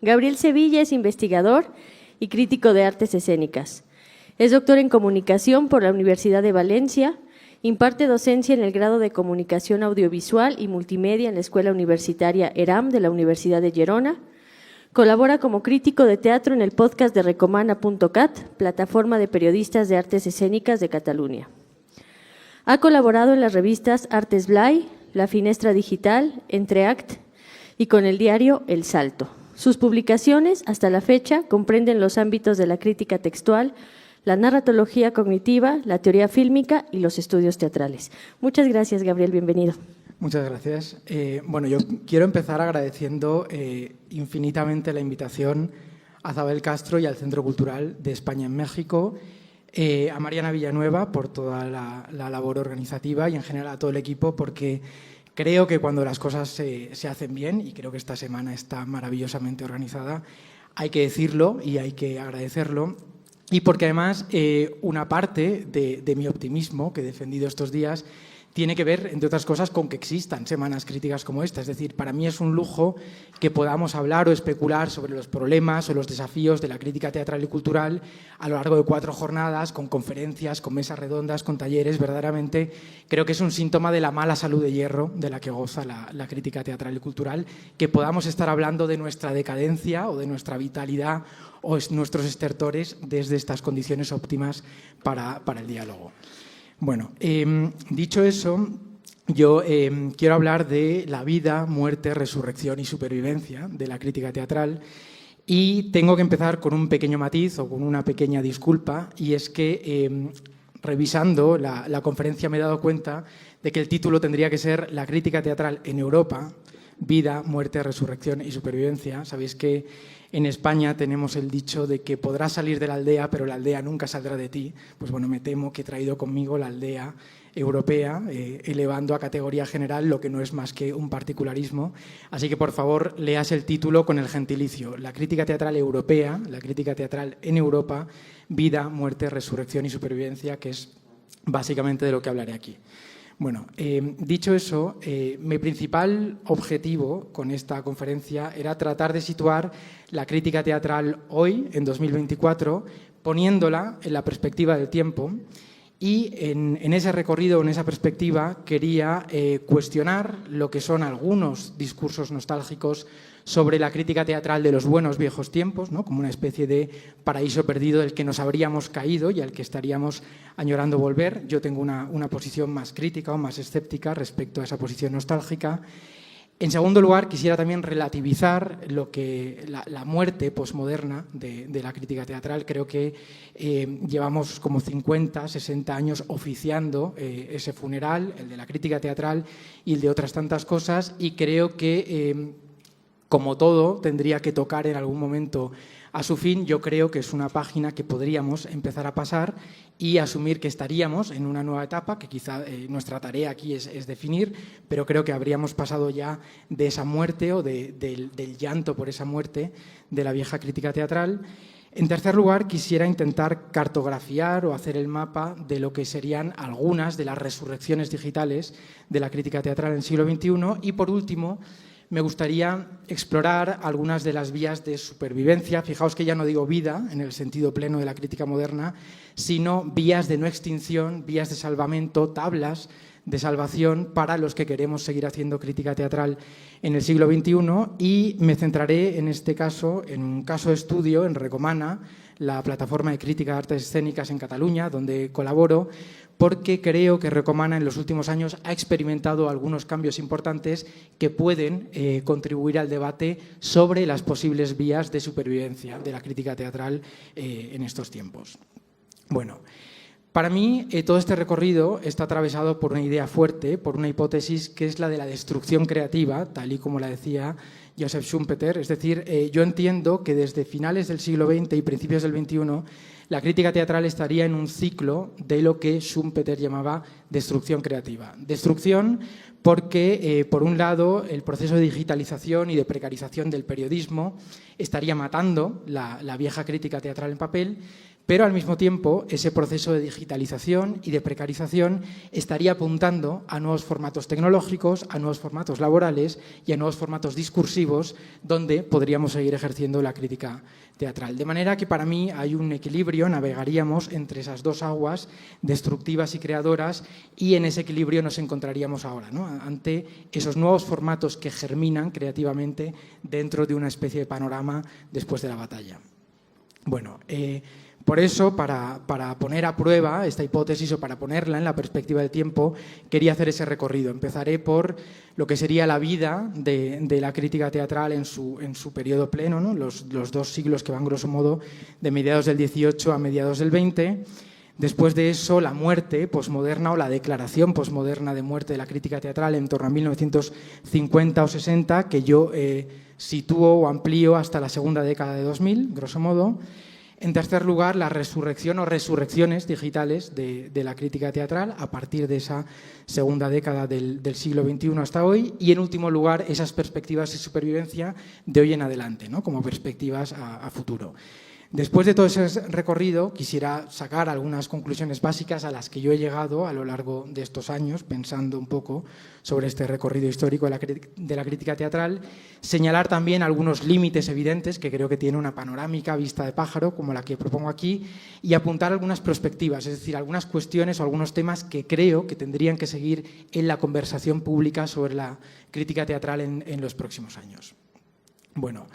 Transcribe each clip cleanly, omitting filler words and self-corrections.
Gabriel Sevilla es investigador y crítico de artes escénicas. Es doctor en comunicación por la Universidad de Valencia, imparte docencia en el grado de comunicación audiovisual y multimedia en la Escuela Universitaria ERAM de la Universidad de Gerona, colabora como crítico de teatro en el podcast de Recomana.cat, plataforma de periodistas de artes escénicas de Cataluña. Ha colaborado en las revistas Artes Blay, La Finestra Digital, Entreact y con el diario El Salto. Sus publicaciones, hasta la fecha, comprenden los ámbitos de la crítica textual, la narratología cognitiva, la teoría fílmica y los estudios teatrales. Muchas gracias, Gabriel, bienvenido. Muchas gracias. Bueno, yo quiero empezar agradeciendo infinitamente la invitación a Zabel Castro y al Centro Cultural de España en México, a Mariana Villanueva por toda la labor organizativa y en general a todo el equipo, porque creo que cuando las cosas se hacen bien, y creo que esta semana está maravillosamente organizada, hay que decirlo y hay que agradecerlo. Y porque además una parte de mi optimismo que he defendido estos días tiene que ver, entre otras cosas, con que existan semanas críticas como esta. Es decir, para mí es un lujo que podamos hablar o especular sobre los problemas o los desafíos de la crítica teatral y cultural a lo largo de 4 jornadas, con conferencias, con mesas redondas, con talleres. Verdaderamente creo que es un síntoma de la mala salud de hierro de la que goza la crítica teatral y cultural, que podamos estar hablando de nuestra decadencia o de nuestra vitalidad o nuestros estertores desde estas condiciones óptimas para el diálogo. Bueno, dicho eso, yo quiero hablar de la vida, muerte, resurrección y supervivencia de la crítica teatral, y tengo que empezar con un pequeño matiz o con una pequeña disculpa, y es que revisando la conferencia me he dado cuenta de que el título tendría que ser La crítica teatral en Europa, vida, muerte, resurrección y supervivencia. Sabéis que en España tenemos el dicho de que podrás salir de la aldea, pero la aldea nunca saldrá de ti. Pues bueno, me temo que he traído conmigo la aldea europea, elevando a categoría general lo que no es más que un particularismo. Así que, por favor, leas el título con el gentilicio. La crítica teatral europea, la crítica teatral en Europa, vida, muerte, resurrección y supervivencia, que es básicamente de lo que hablaré aquí. Bueno, dicho eso, mi principal objetivo con esta conferencia era tratar de situar la crítica teatral hoy, en 2024, poniéndola en la perspectiva del tiempo, y en ese recorrido, en esa perspectiva, quería cuestionar lo que son algunos discursos nostálgicos sobre la crítica teatral de los buenos viejos tiempos, ¿no? Como una especie de paraíso perdido del que nos habríamos caído y al que estaríamos añorando volver. Yo tengo una posición más crítica o más escéptica respecto a esa posición nostálgica. En segundo lugar, quisiera también relativizar la muerte posmoderna de la crítica teatral. Creo que llevamos como 50, 60 años oficiando ese funeral, el de la crítica teatral y el de otras tantas cosas, y creo que como todo, tendría que tocar en algún momento a su fin. Yo creo que es una página que podríamos empezar a pasar y asumir que estaríamos en una nueva etapa, que quizá nuestra tarea aquí es definir, pero creo que habríamos pasado ya de esa muerte o del llanto por esa muerte de la vieja crítica teatral. En tercer lugar, quisiera intentar cartografiar o hacer el mapa de lo que serían algunas de las resurrecciones digitales de la crítica teatral en el siglo XXI. Y, por último, me gustaría explorar algunas de las vías de supervivencia. Fijaos que ya no digo vida en el sentido pleno de la crítica moderna, sino vías de no extinción, vías de salvamento, tablas de salvación para los que queremos seguir haciendo crítica teatral en el siglo XXI, y me centraré en este caso en un caso de estudio en Recomana, la plataforma de crítica de artes escénicas en Cataluña, donde colaboro, porque creo que Recomana en los últimos años ha experimentado algunos cambios importantes que pueden contribuir al debate sobre las posibles vías de supervivencia de la crítica teatral en estos tiempos. Bueno, para mí todo este recorrido está atravesado por una idea fuerte, por una hipótesis que es la de la destrucción creativa, tal y como la decía Joseph Schumpeter. Es decir, yo entiendo que desde finales del siglo XX y principios del XXI la crítica teatral estaría en un ciclo de lo que Schumpeter llamaba destrucción creativa. Destrucción porque, por un lado, el proceso de digitalización y de precarización del periodismo estaría matando la vieja crítica teatral en papel, Pero al mismo tiempo, ese proceso de digitalización y de precarización estaría apuntando a nuevos formatos tecnológicos, a nuevos formatos laborales y a nuevos formatos discursivos donde podríamos seguir ejerciendo la crítica teatral. De manera que para mí hay un equilibrio, navegaríamos entre esas dos aguas destructivas y creadoras, y en ese equilibrio nos encontraríamos ahora, ¿no?, ante esos nuevos formatos que germinan creativamente dentro de una especie de panorama después de la batalla. Bueno, por eso, para poner a prueba esta hipótesis o para ponerla en la perspectiva del tiempo, quería hacer ese recorrido. Empezaré por lo que sería la vida de la crítica teatral en su periodo pleno, ¿no?, los 2 siglos que van, grosso modo, de mediados del 18 a mediados del 20. Después de eso, la muerte posmoderna o la declaración posmoderna de muerte de la crítica teatral en torno a 1950 o 60, que yo sitúo o amplío hasta la segunda década de 2000, grosso modo. En tercer lugar, la resurrección o resurrecciones digitales de la crítica teatral a partir de esa segunda década del siglo XXI hasta hoy. Y en último lugar, esas perspectivas de supervivencia de hoy en adelante, ¿no?, como perspectivas a futuro. Después de todo ese recorrido, quisiera sacar algunas conclusiones básicas a las que yo he llegado a lo largo de estos años, pensando un poco sobre este recorrido histórico de la crítica teatral, señalar también algunos límites evidentes que creo que tiene una panorámica vista de pájaro, como la que propongo aquí, y apuntar algunas perspectivas, es decir, algunas cuestiones o algunos temas que creo que tendrían que seguir en la conversación pública sobre la crítica teatral en los próximos años. Bueno,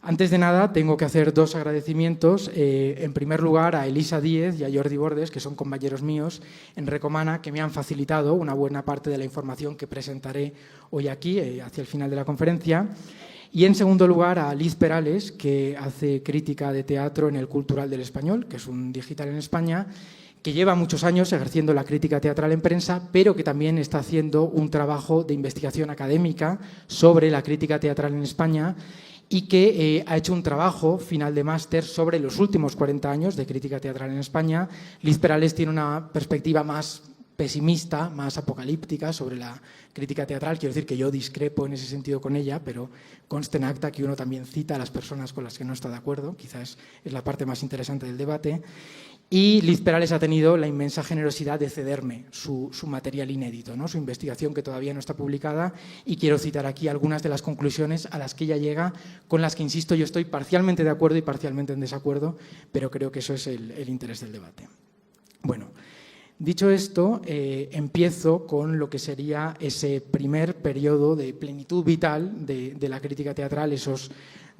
antes de nada, tengo que hacer 2 agradecimientos. En primer lugar, a Elisa Díez y a Jordi Bordes, que son compañeros míos en Recomana, que me han facilitado una buena parte de la información que presentaré hoy aquí, hacia el final de la conferencia. Y en segundo lugar, a Liz Perales, que hace crítica de teatro en el Cultural del Español, que es un digital en España, que lleva muchos años ejerciendo la crítica teatral en prensa, pero que también está haciendo un trabajo de investigación académica sobre la crítica teatral en España, y que ha hecho un trabajo final de máster sobre los últimos 40 años de crítica teatral en España. Liz Perales tiene una perspectiva más pesimista, más apocalíptica sobre la crítica teatral. Quiero decir que yo discrepo en ese sentido con ella, pero conste en acta que uno también cita a las personas con las que no está de acuerdo. Quizás es la parte más interesante del debate. Y Liz Perales ha tenido la inmensa generosidad de cederme su material inédito, ¿no?, su investigación que todavía no está publicada, y quiero citar aquí algunas de las conclusiones a las que ella llega, con las que, insisto, yo estoy parcialmente de acuerdo y parcialmente en desacuerdo, pero creo que eso es el interés del debate. Bueno, dicho esto, empiezo con lo que sería ese primer periodo de plenitud vital de la crítica teatral, esos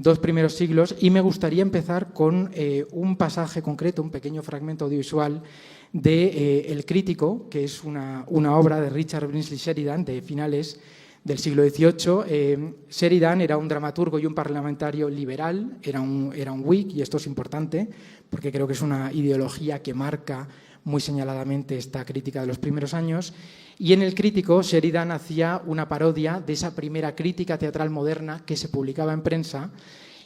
2 primeros siglos, y me gustaría empezar con un pasaje concreto, un pequeño fragmento audiovisual de El Crítico, que es una obra de Richard Brinsley Sheridan de finales del siglo XVIII. Sheridan era un dramaturgo y un parlamentario liberal, era un Whig, y esto es importante porque creo que es una ideología que marca muy señaladamente esta crítica de los primeros años. Y en El Crítico, Sheridan hacía una parodia de esa primera crítica teatral moderna que se publicaba en prensa,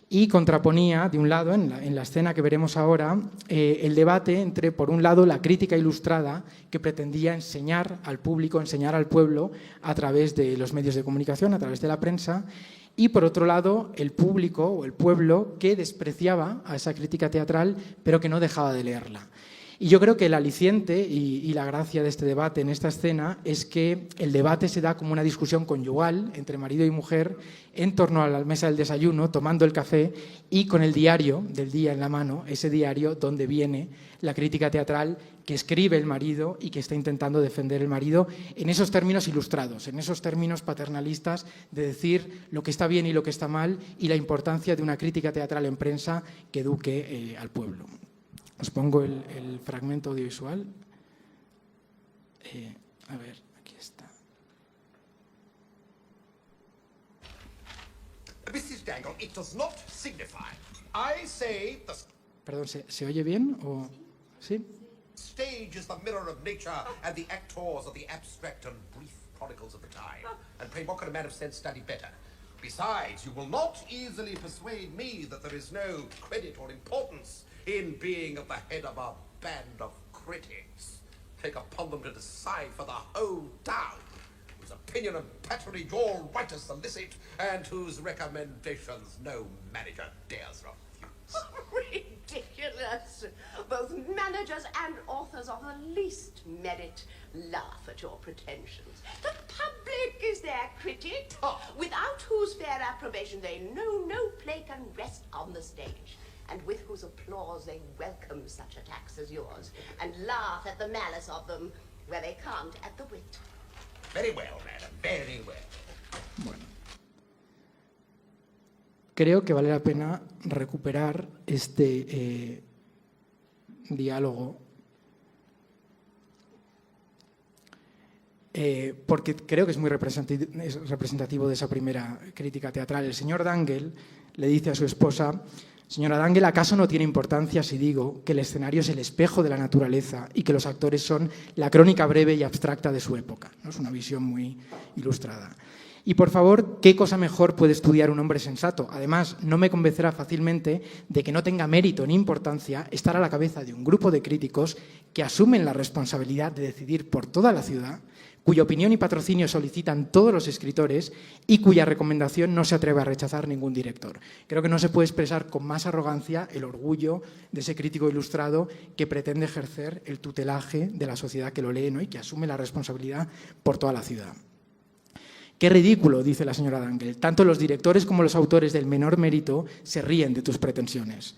y contraponía, de un lado, en la escena que veremos ahora, el debate entre, por un lado, la crítica ilustrada, que pretendía enseñar al público, enseñar al pueblo a través de los medios de comunicación, a través de la prensa, y, por otro lado, el público o el pueblo que despreciaba a esa crítica teatral, pero que no dejaba de leerla. Y yo creo que el aliciente y la gracia de este debate en esta escena es que el debate se da como una discusión conyugal entre marido y mujer en torno a la mesa del desayuno, tomando el café y con el diario del día en la mano, ese diario donde viene la crítica teatral que escribe el marido y que está intentando defender el marido en esos términos ilustrados, en esos términos paternalistas de decir lo que está bien y lo que está mal, y la importancia de una crítica teatral en prensa que eduque al pueblo. Os pongo el fragmento audiovisual. A ver, aquí está. Mrs. Dangle, it does not signify. I say the Perdón, ¿se oye bien? ¿O sí? stage is the mirror of nature, and the actors are the abstract and brief chronicles of the time. And pray, what can a man of sense study better? Besides, you will not easily persuade me that there is no credit or importance in being at the head of a band of critics. Take upon them to decide for the whole town, whose opinion and patronage all writers solicit, and whose recommendations no manager dares refuse. Ridiculous. ridiculous. Both managers and authors of the least merit laugh at your pretensions. The public is their critic, without whose fair approbation they know no play can rest on the stage, and with whose applause they welcome such attacks as yours, and laugh at the malice of them where they can't at the wit. Very well, madam, very well. Bueno. Creo que vale la pena recuperar este diálogo porque creo que es muy representativo de esa primera crítica teatral. El señor D'Angel le dice a su esposa: señora D'Angel, ¿acaso no tiene importancia si digo que el escenario es el espejo de la naturaleza y que los actores son la crónica breve y abstracta de su época? ¿No? Es una visión muy ilustrada. Y por favor, ¿qué cosa mejor puede estudiar un hombre sensato? Además, no me convencerá fácilmente de que no tenga mérito ni importancia estar a la cabeza de un grupo de críticos que asumen la responsabilidad de decidir por toda la ciudad, cuya opinión y patrocinio solicitan todos los escritores y cuya recomendación no se atreve a rechazar ningún director. Creo que no se puede expresar con más arrogancia el orgullo de ese crítico ilustrado que pretende ejercer el tutelaje de la sociedad que lo lee, ¿no? Y que asume la responsabilidad por toda la ciudad. Qué ridículo, dice la señora D'Angel. Tanto los directores como los autores del menor mérito se ríen de tus pretensiones.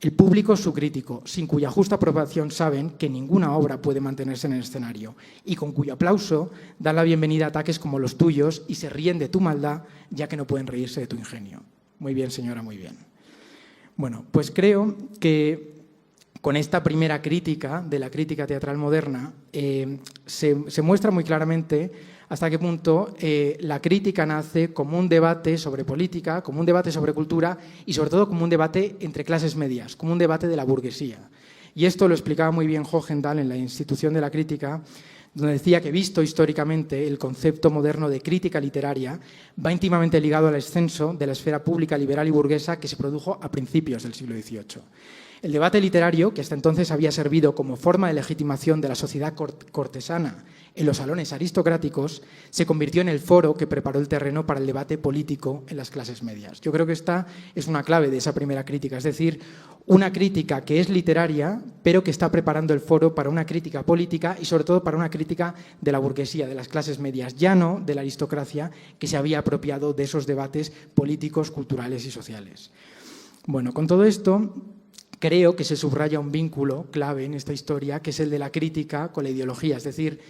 El público es su crítico, sin cuya justa aprobación saben que ninguna obra puede mantenerse en el escenario y con cuyo aplauso dan la bienvenida a ataques como los tuyos y se ríen de tu maldad, ya que no pueden reírse de tu ingenio. Muy bien, señora, muy bien. Bueno, pues creo que con esta primera crítica de la crítica teatral moderna se muestra muy claramente hasta qué punto la crítica nace como un debate sobre política, como un debate sobre cultura y sobre todo como un debate entre clases medias, como un debate de la burguesía. Y esto lo explicaba muy bien Hohenthal en la Institución de la Crítica, donde decía que, visto históricamente, el concepto moderno de crítica literaria va íntimamente ligado al ascenso de la esfera pública liberal y burguesa que se produjo a principios del siglo XVIII. El debate literario, que hasta entonces había servido como forma de legitimación de la sociedad cortesana en los salones aristocráticos, se convirtió en el foro que preparó el terreno para el debate político en las clases medias. Yo creo que esta es una clave de esa primera crítica, es decir, una crítica que es literaria, pero que está preparando el foro para una crítica política y sobre todo para una crítica de la burguesía, de las clases medias, ya no de la aristocracia que se había apropiado de esos debates políticos, culturales y sociales. Bueno, con todo esto, creo que se subraya un vínculo clave en esta historia, que es el de la crítica con la ideología. Es decir,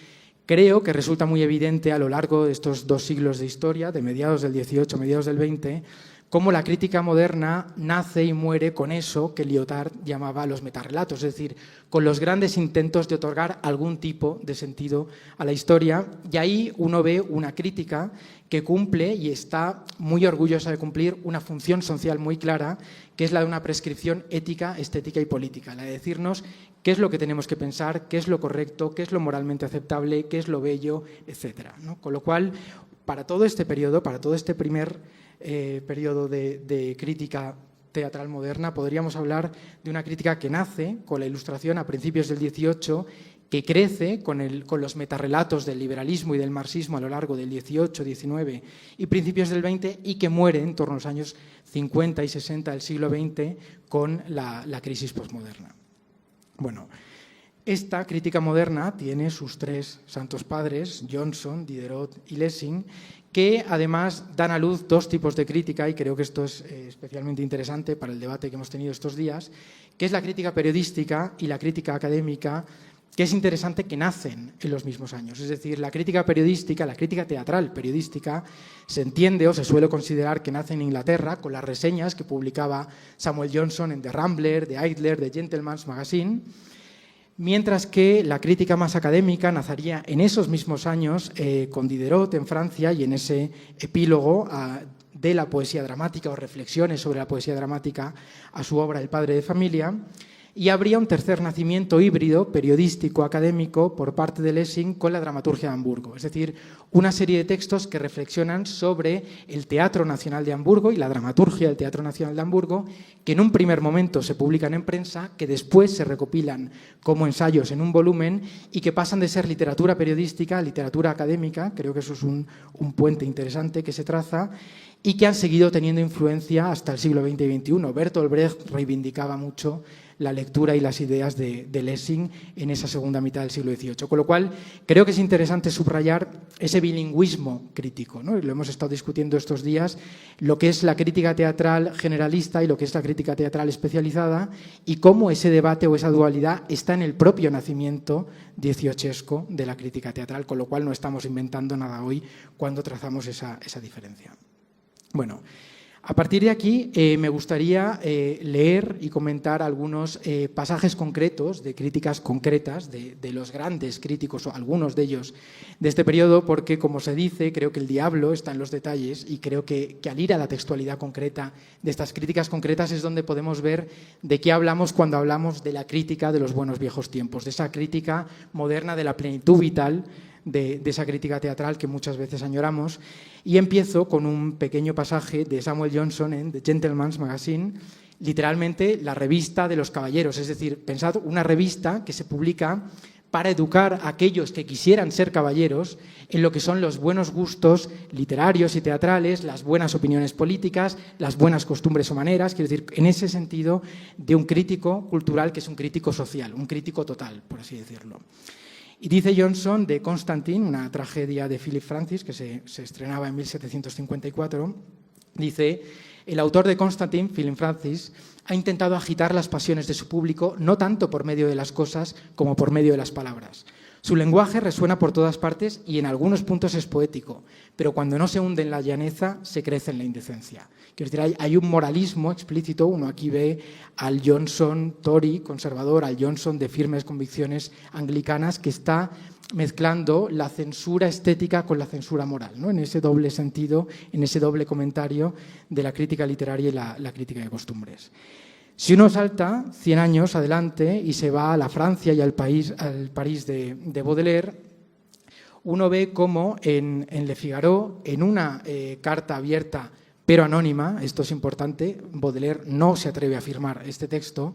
creo que resulta muy evidente a lo largo de estos 2 siglos de historia, de mediados del XVIII a mediados del XX, cómo la crítica moderna nace y muere con eso que Lyotard llamaba los metarrelatos, es decir, con los grandes intentos de otorgar algún tipo de sentido a la historia. Y ahí uno ve una crítica que cumple y está muy orgullosa de cumplir una función social muy clara, que es la de una prescripción ética, estética y política, la de decirnos qué es lo que tenemos que pensar, qué es lo correcto, qué es lo moralmente aceptable, qué es lo bello, etc., ¿no? Con lo cual, para todo este periodo, para todo este primer periodo de crítica teatral moderna, podríamos hablar de una crítica que nace con la Ilustración a principios del XVIII, que crece con los metarrelatos del liberalismo y del marxismo a lo largo del XVIII, XIX y principios del XX, y que muere en torno a los años 50 y 60 del siglo XX con la crisis posmoderna. Bueno, esta crítica moderna tiene sus 3 santos padres, Johnson, Diderot y Lessing, que además dan a luz 2 tipos de crítica, y creo que esto es especialmente interesante para el debate que hemos tenido estos días, que es la crítica periodística y la crítica académica, que es interesante que nacen en los mismos años. Es decir, la crítica periodística, la crítica teatral periodística, se entiende o se suele considerar que nace en Inglaterra con las reseñas que publicaba Samuel Johnson en The Rambler, The Idler, The Gentleman's Magazine, mientras que la crítica más académica nacería en esos mismos años con Diderot en Francia y en ese epílogo de la poesía dramática o reflexiones sobre la poesía dramática a su obra El padre de familia. Y habría un tercer nacimiento híbrido, periodístico, académico, por parte de Lessing con la dramaturgia de Hamburgo. Es decir, una serie de textos que reflexionan sobre el Teatro Nacional de Hamburgo y la dramaturgia del Teatro Nacional de Hamburgo, que en un primer momento se publican en prensa, que después se recopilan como ensayos en un volumen y que pasan de ser literatura periodística a literatura académica. Creo que eso es un puente interesante que se traza, y que han seguido teniendo influencia hasta el siglo XX y XXI. Bertolt Brecht reivindicaba mucho la lectura y las ideas de Lessing en esa segunda mitad del siglo XVIII. Con lo cual, creo que es interesante subrayar ese bilingüismo crítico, ¿no? Y lo hemos estado discutiendo estos días, lo que es la crítica teatral generalista y lo que es la crítica teatral especializada, y cómo ese debate o esa dualidad está en el propio nacimiento dieciochesco de la crítica teatral, con lo cual no estamos inventando nada hoy cuando trazamos esa diferencia. Bueno, a partir de aquí me gustaría leer y comentar algunos pasajes concretos de críticas concretas de los grandes críticos, o algunos de ellos, de este periodo, porque, como se dice, creo que el diablo está en los detalles y creo que al ir a la textualidad concreta de estas críticas concretas es donde podemos ver de qué hablamos cuando hablamos de la crítica de los buenos viejos tiempos, de esa crítica moderna de la plenitud vital, de esa crítica teatral que muchas veces añoramos. Y empiezo con un pequeño pasaje de Samuel Johnson en The Gentleman's Magazine, literalmente la revista de los caballeros, es decir, pensad, una revista que se publica para educar a aquellos que quisieran ser caballeros en lo que son los buenos gustos literarios y teatrales, las buenas opiniones políticas, las buenas costumbres o maneras, quiero decir, en ese sentido de un crítico cultural que es un crítico social, un crítico total, por así decirlo. Y dice Johnson de Constantine, una tragedia de Philip Francis que se estrenaba en 1754, dice: el autor de Constantine, Philip Francis, ha intentado agitar las pasiones de su público no tanto por medio de las cosas como por medio de las palabras. Su lenguaje resuena por todas partes y en algunos puntos es poético, pero cuando no se hunde en la llaneza, se crece en la indecencia. Quiero decir, hay un moralismo explícito. Uno aquí ve al Johnson Tory, conservador, al Johnson de firmes convicciones anglicanas, que está mezclando la censura estética con la censura moral, ¿no? En ese doble sentido, en ese doble comentario de la crítica literaria y la crítica de costumbres. Si uno salta 100 años adelante y se va a la Francia y al París de Baudelaire, uno ve cómo en Le Figaro, en una carta abierta pero anónima, esto es importante, Baudelaire no se atreve a firmar este texto,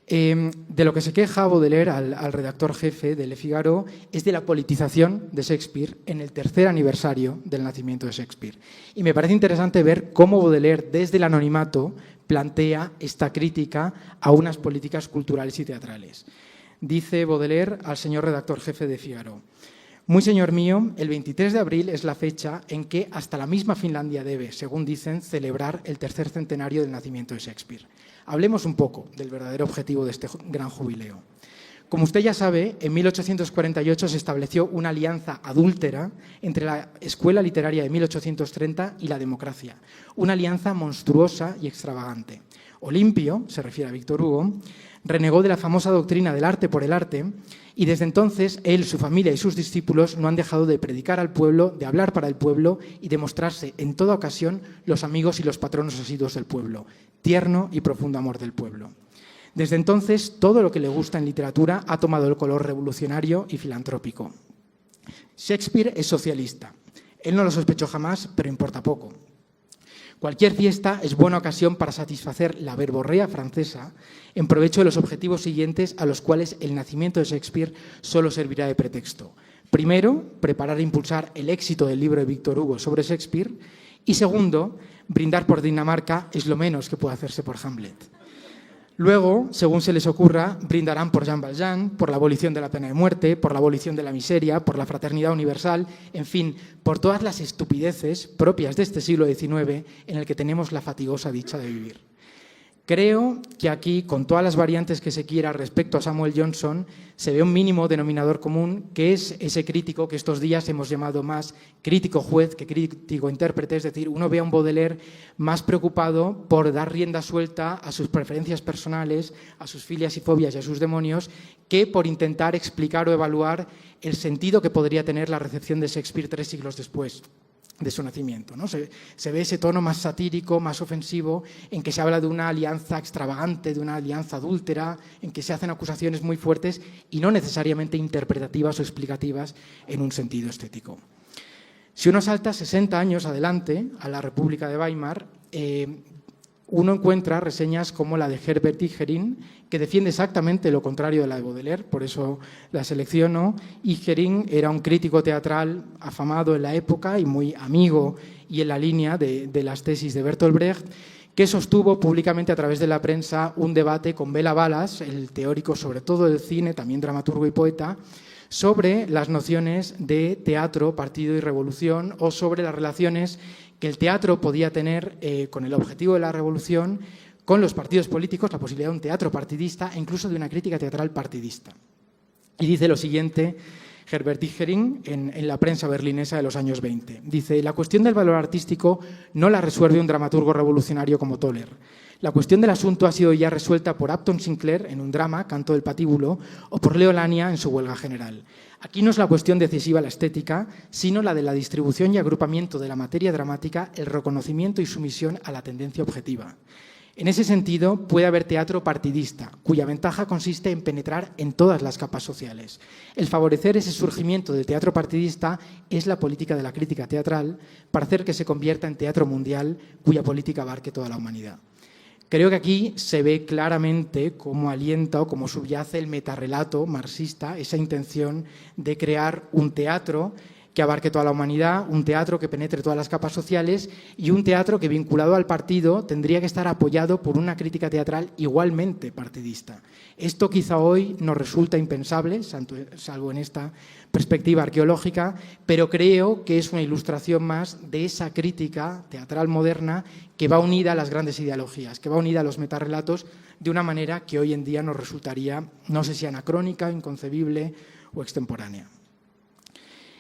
de lo que se queja Baudelaire al redactor jefe de Le Figaro es de la politización de Shakespeare en el 3er aniversario del nacimiento de Shakespeare. Y me parece interesante ver cómo Baudelaire, desde el anonimato, plantea esta crítica a unas políticas culturales y teatrales. Dice Baudelaire al señor redactor jefe de Figaro: muy señor mío, el 23 de abril es la fecha en que hasta la misma Finlandia debe, según dicen, celebrar el 3er centenario del nacimiento de Shakespeare. Hablemos un poco del verdadero objetivo de este gran jubileo. Como usted ya sabe, en 1848 se estableció una alianza adúltera entre la escuela literaria de 1830 y la democracia, una alianza monstruosa y extravagante. Olimpio, se refiere a Víctor Hugo, renegó de la famosa doctrina del arte por el arte y desde entonces él, su familia y sus discípulos no han dejado de predicar al pueblo, de hablar para el pueblo y de mostrarse en toda ocasión los amigos y los patronos asiduos del pueblo, tierno y profundo amor del pueblo. Desde entonces, todo lo que le gusta en literatura ha tomado el color revolucionario y filantrópico. Shakespeare es socialista. Él no lo sospechó jamás, pero importa poco. Cualquier fiesta es buena ocasión para satisfacer la verborrea francesa en provecho de los objetivos siguientes a los cuales el nacimiento de Shakespeare solo servirá de pretexto. Primero, preparar e impulsar el éxito del libro de Víctor Hugo sobre Shakespeare y segundo, brindar por Dinamarca es lo menos que puede hacerse por Hamlet. Luego, según se les ocurra, brindarán por Jean Valjean, por la abolición de la pena de muerte, por la abolición de la miseria, por la fraternidad universal, en fin, por todas las estupideces propias de este siglo XIX en el que tenemos la fatigosa dicha de vivir. Creo que aquí, con todas las variantes que se quiera respecto a Samuel Johnson, se ve un mínimo denominador común, que es ese crítico que estos días hemos llamado más crítico juez que crítico intérprete, es decir, uno ve a un Baudelaire más preocupado por dar rienda suelta a sus preferencias personales, a sus filias y fobias y a sus demonios, que por intentar explicar o evaluar el sentido que podría tener la recepción de Shakespeare 3 siglos después de su nacimiento, ¿no? Se ve ese tono más satírico, más ofensivo, en que se habla de una alianza extravagante, de una alianza adúltera, en que se hacen acusaciones muy fuertes y no necesariamente interpretativas o explicativas en un sentido estético. Si uno salta 60 años adelante, a la República de Weimar, uno encuentra reseñas como la de Herbert Ijering, que defiende exactamente lo contrario de la de Baudelaire, por eso la selecciono. Ijering era un crítico teatral afamado en la época y muy amigo y en la línea de las tesis de Bertolt Brecht, que sostuvo públicamente a través de la prensa un debate con Bela Balas, el teórico sobre todo del cine, también dramaturgo y poeta, sobre las nociones de teatro, partido y revolución, o sobre las relaciones que el teatro podía tener con el objetivo de la revolución, con los partidos políticos, la posibilidad de un teatro partidista e incluso de una crítica teatral partidista. Y dice lo siguiente Herbert Dickering en la prensa berlinesa de los años 20. Dice: la cuestión del valor artístico no la resuelve un dramaturgo revolucionario como Toller. La cuestión del asunto ha sido ya resuelta por Upton Sinclair en un drama, Canto del Patíbulo, o por Leo Lania en su Huelga General. Aquí no es la cuestión decisiva la estética, sino la de la distribución y agrupamiento de la materia dramática, el reconocimiento y sumisión a la tendencia objetiva. En ese sentido, puede haber teatro partidista, cuya ventaja consiste en penetrar en todas las capas sociales. El favorecer ese surgimiento del teatro partidista es la política de la crítica teatral para hacer que se convierta en teatro mundial, cuya política abarque toda la humanidad. Creo que aquí se ve claramente cómo alienta o cómo subyace el metarrelato marxista, esa intención de crear un teatro que abarque toda la humanidad, un teatro que penetre todas las capas sociales y un teatro que, vinculado al partido, tendría que estar apoyado por una crítica teatral igualmente partidista. Esto quizá hoy nos resulta impensable, salvo en esta perspectiva arqueológica, pero creo que es una ilustración más de esa crítica teatral moderna que va unida a las grandes ideologías, que va unida a los metarrelatos de una manera que hoy en día nos resultaría, no sé si anacrónica, inconcebible o extemporánea.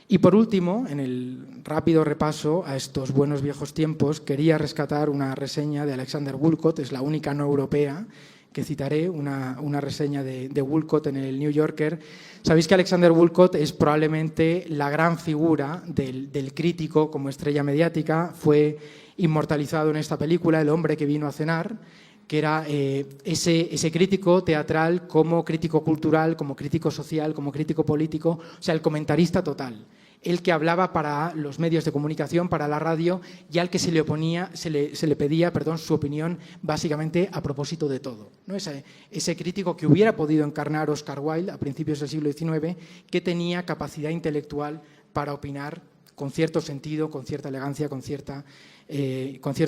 Y por último, en el rápido repaso a estos buenos viejos tiempos, quería rescatar una reseña de Alexander Woolcott, es la única no europea que citaré, una reseña de Woolcott en el New Yorker. Sabéis que Alexander Woolcott es probablemente la gran figura del crítico como estrella mediática, fue inmortalizado en esta película, El hombre que vino a cenar, que era ese crítico teatral como crítico cultural, como crítico social, como crítico político, o sea, el comentarista total, el que hablaba para los medios de comunicación, para la radio, y al que se le pedía su opinión básicamente a propósito de todo, ¿no? Ese crítico que hubiera podido encarnar Oscar Wilde a principios del siglo XIX, que tenía capacidad intelectual para opinar con cierto sentido, con cierta elegancia, con cierto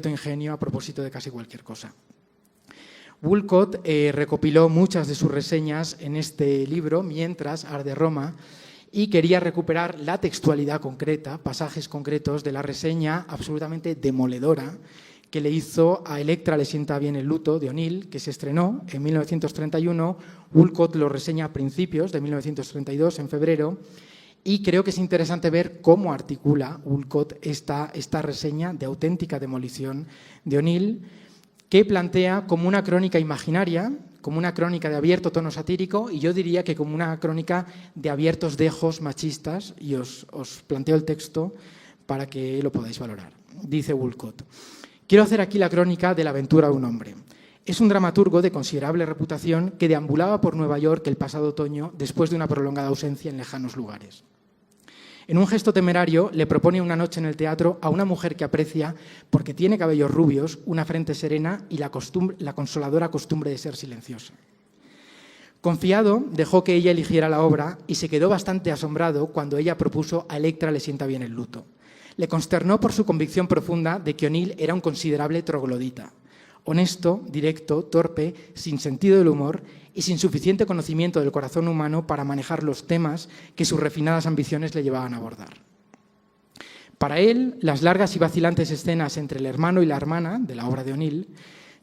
ingenio a propósito de casi cualquier cosa. Woolcott recopiló muchas de sus reseñas en este libro, Mientras arde Roma, y quería recuperar la textualidad concreta, pasajes concretos de la reseña absolutamente demoledora que le hizo a Electra le sienta bien el luto, de O'Neill, que se estrenó en 1931. Woolcott lo reseña a principios de 1932, en febrero, y creo que es interesante ver cómo articula Woolcott esta reseña de auténtica demolición de O'Neill, que plantea como una crónica imaginaria, como una crónica de abierto tono satírico, y yo diría que como una crónica de abiertos dejos machistas, y os planteo el texto para que lo podáis valorar. Dice Woolcott: quiero hacer aquí la crónica de la aventura de un hombre. Es un dramaturgo de considerable reputación que deambulaba por Nueva York el pasado otoño después de una prolongada ausencia en lejanos lugares. En un gesto temerario le propone una noche en el teatro a una mujer que aprecia porque tiene cabellos rubios, una frente serena y la consoladora costumbre de ser silenciosa. Confiado, dejó que ella eligiera la obra y se quedó bastante asombrado cuando ella propuso a Electra le sienta bien el luto. Le consternó por su convicción profunda de que O'Neill era un considerable troglodita, honesto, directo, torpe, sin sentido del humor y sin suficiente conocimiento del corazón humano para manejar los temas que sus refinadas ambiciones le llevaban a abordar. Para él, las largas y vacilantes escenas entre el hermano y la hermana, de la obra de O'Neill,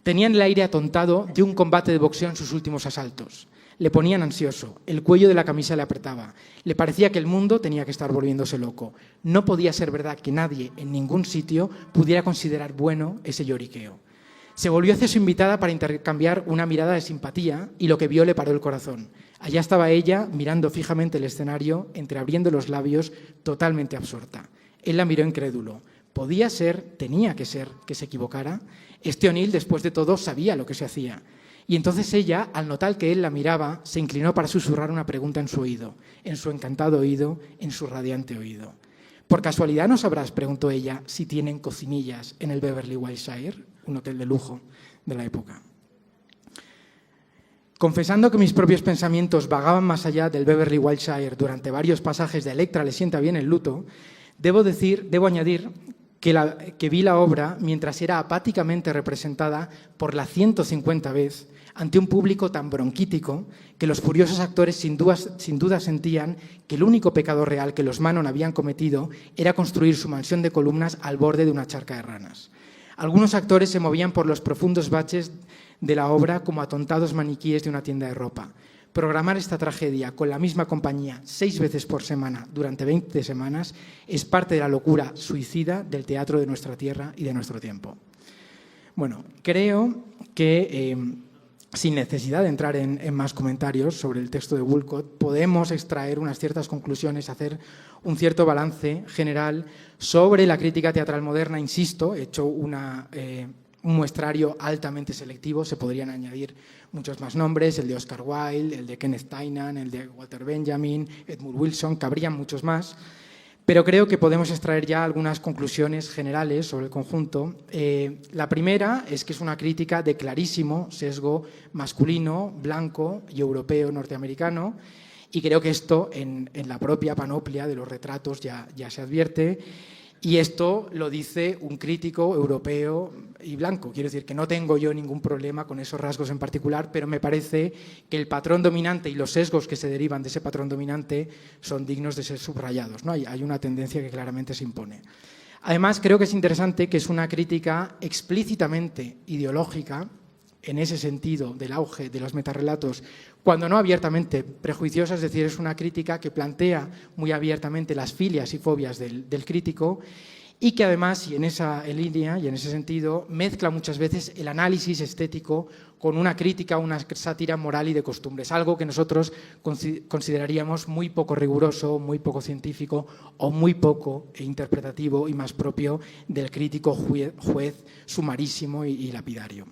tenían el aire atontado de un combate de boxeo en sus últimos asaltos. Le ponían ansioso, el cuello de la camisa le apretaba, le parecía que el mundo tenía que estar volviéndose loco. No podía ser verdad que nadie, en ningún sitio, pudiera considerar bueno ese lloriqueo. Se volvió hacia su invitada para intercambiar una mirada de simpatía y lo que vio le paró el corazón. Allá estaba ella, mirando fijamente el escenario, entreabriendo los labios, totalmente absorta. Él la miró incrédulo. ¿Podía ser, tenía que ser, que se equivocara? Este O'Neill, después de todo, sabía lo que se hacía. Y entonces ella, al notar que él la miraba, se inclinó para susurrar una pregunta en su oído, en su encantado oído, en su radiante oído. ¿Por casualidad no sabrás, preguntó ella, si tienen cocinillas en el Beverly Wilshire, un hotel de lujo de la época? Confesando que mis propios pensamientos vagaban más allá del Beverly Wilshire durante varios pasajes de Electra le sienta bien el luto, debo añadir que vi la obra mientras era apáticamente representada por la 150 vez ante un público tan bronquítico que los furiosos actores sin duda sentían que el único pecado real que los Manon habían cometido era construir su mansión de columnas al borde de una charca de ranas. Algunos actores se movían por los profundos baches de la obra como atontados maniquíes de una tienda de ropa. Programar esta tragedia con la misma compañía 6 veces por semana durante 20 semanas es parte de la locura suicida del teatro de nuestra tierra y de nuestro tiempo. Bueno, creo que sin necesidad de entrar en más comentarios sobre el texto de Woolcott, podemos extraer unas ciertas conclusiones, hacer un cierto balance general sobre la crítica teatral moderna. Insisto, he hecho un muestrario altamente selectivo, se podrían añadir muchos más nombres, el de Oscar Wilde, el de Kenneth Tynan, el de Walter Benjamin, Edmund Wilson, cabrían muchos más, pero creo que podemos extraer ya algunas conclusiones generales sobre el conjunto. La primera es que es una crítica de clarísimo sesgo masculino, blanco y europeo norteamericano, y creo que esto en la propia panoplia de los retratos ya se advierte. Y esto lo dice un crítico europeo y blanco. Quiero decir que no tengo yo ningún problema con esos rasgos en particular, pero me parece que el patrón dominante y los sesgos que se derivan de ese patrón dominante son dignos de ser subrayados, ¿no? Hay una tendencia que claramente se impone. Además, creo que es interesante que es una crítica explícitamente ideológica, en ese sentido del auge de los metarrelatos, cuando no abiertamente prejuiciosa, es decir, es una crítica que plantea muy abiertamente las filias y fobias del crítico y que además, y en esa línea y en ese sentido, mezcla muchas veces el análisis estético con una crítica, una sátira moral y de costumbres, algo que nosotros consideraríamos muy poco riguroso, muy poco científico o muy poco interpretativo y más propio del crítico juez sumarísimo y lapidario.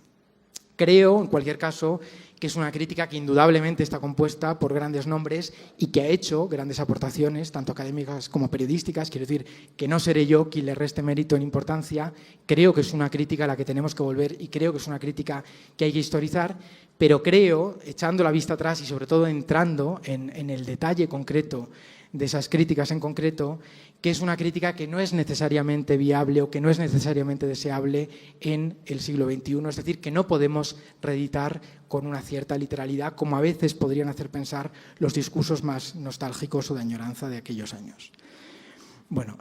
Creo, en cualquier caso, que es una crítica que indudablemente está compuesta por grandes nombres y que ha hecho grandes aportaciones, tanto académicas como periodísticas. Quiero decir que no seré yo quien le reste mérito en importancia. Creo que es una crítica a la que tenemos que volver y creo que es una crítica que hay que historizar, pero creo, echando la vista atrás y sobre todo entrando en el detalle concreto de esas críticas en concreto, que es una crítica que no es necesariamente viable o que no es necesariamente deseable en el siglo XXI, es decir, que no podemos reeditar con una cierta literalidad, como a veces podrían hacer pensar los discursos más nostálgicos o de añoranza de aquellos años. Bueno,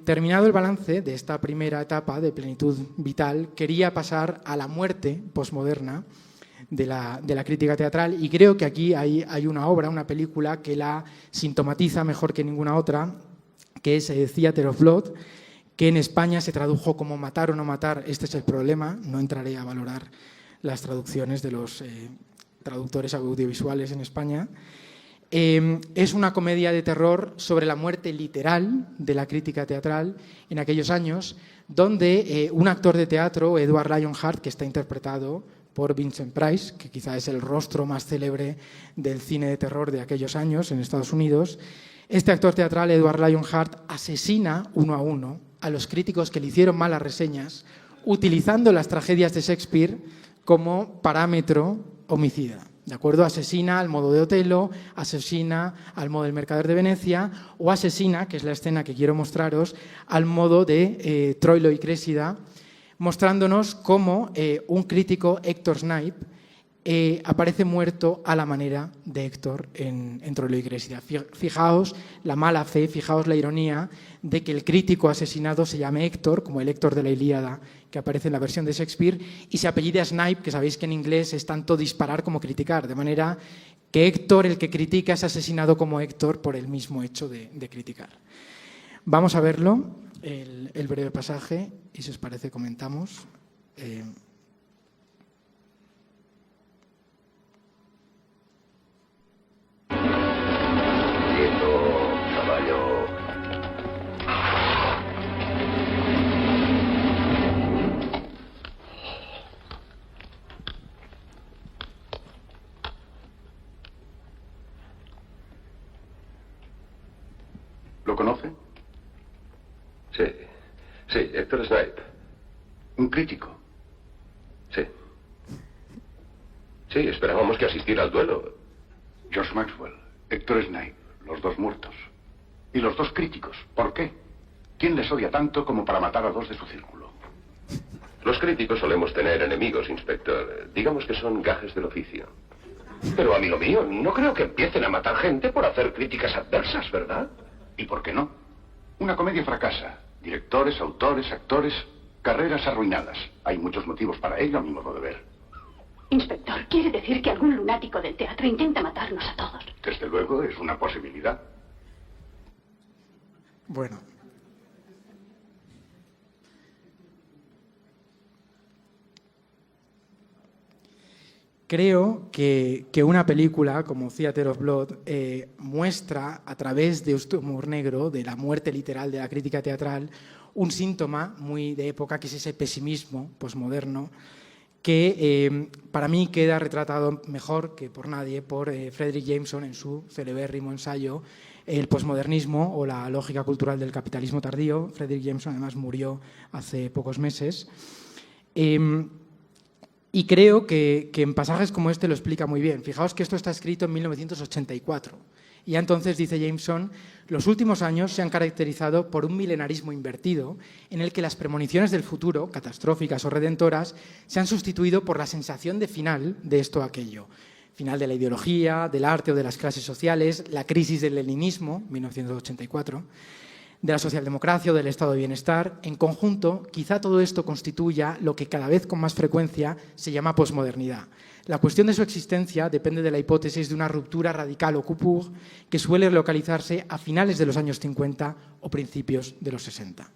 terminado el balance de esta primera etapa de plenitud vital, quería pasar a la muerte posmoderna de la crítica teatral, y creo que aquí hay una obra, una película que la sintomatiza mejor que ninguna otra, que es Theatre of Blood, que en España se tradujo como Matar o no matar, este es el problema. No entraré a valorar las traducciones de los traductores audiovisuales en España. Es una comedia de terror sobre la muerte literal de la crítica teatral en aquellos años, donde un actor de teatro, Edward Lionheart, que está interpretado por Vincent Price, que quizá es el rostro más célebre del cine de terror de aquellos años en Estados Unidos. Este actor teatral, Edward Lionheart, asesina uno a uno a los críticos que le hicieron malas reseñas, utilizando las tragedias de Shakespeare como parámetro homicida. ¿De acuerdo? Asesina al modo de Otelo, asesina al modo del Mercader de Venecia o asesina, que es la escena que quiero mostraros, al modo de Troilo y Crésida, mostrándonos cómo un crítico, Héctor Snipe, aparece muerto a la manera de Héctor en Troilo y Crésida. Fijaos la mala fe, fijaos la ironía de que el crítico asesinado se llame Héctor, como el Héctor de la Ilíada, que aparece en la versión de Shakespeare, y se apellida Snipe, que sabéis que en inglés es tanto disparar como criticar, de manera que Héctor, el que critica, es asesinado como Héctor por el mismo hecho de criticar. Vamos a verlo, el breve pasaje, y si os parece comentamos. ¿Lo conoce? Sí, Héctor Snipe. ¿Un crítico? Sí. Sí, esperábamos que asistiera al duelo. George Maxwell, Héctor Snipe, los dos muertos. Y los dos críticos. ¿Por qué? ¿Quién les odia tanto como para matar a dos de su círculo? Los críticos solemos tener enemigos, inspector. Digamos que son gajes del oficio. Pero, amigo mío, no creo que empiecen a matar gente por hacer críticas adversas, ¿verdad? ¿Y por qué no? Una comedia fracasa. Directores, autores, actores, carreras arruinadas. Hay muchos motivos para ello, a mi modo de ver. Inspector, ¿quiere decir que algún lunático del teatro intenta matarnos a todos? Desde luego, es una posibilidad. Bueno. Creo que una película como Theatre of Blood muestra a través de este humor negro, de la muerte literal de la crítica teatral, un síntoma muy de época, que es ese pesimismo posmoderno, que para mí queda retratado mejor que por nadie por Fredric Jameson en su celebérrimo ensayo El posmodernismo o la lógica cultural del capitalismo tardío. Fredric Jameson además murió hace pocos meses. Y creo que en pasajes como este lo explica muy bien. Fijaos que esto está escrito en 1984. Y ya entonces, dice Jameson, los últimos años se han caracterizado por un milenarismo invertido en el que las premoniciones del futuro, catastróficas o redentoras, se han sustituido por la sensación de final de esto o aquello. Final de la ideología, del arte o de las clases sociales, la crisis del leninismo, 1984, de la socialdemocracia o del estado de bienestar. En conjunto, quizá todo esto constituya lo que cada vez con más frecuencia se llama posmodernidad. La cuestión de su existencia depende de la hipótesis de una ruptura radical o coupure que suele localizarse a finales de los años 50 o principios de los 60.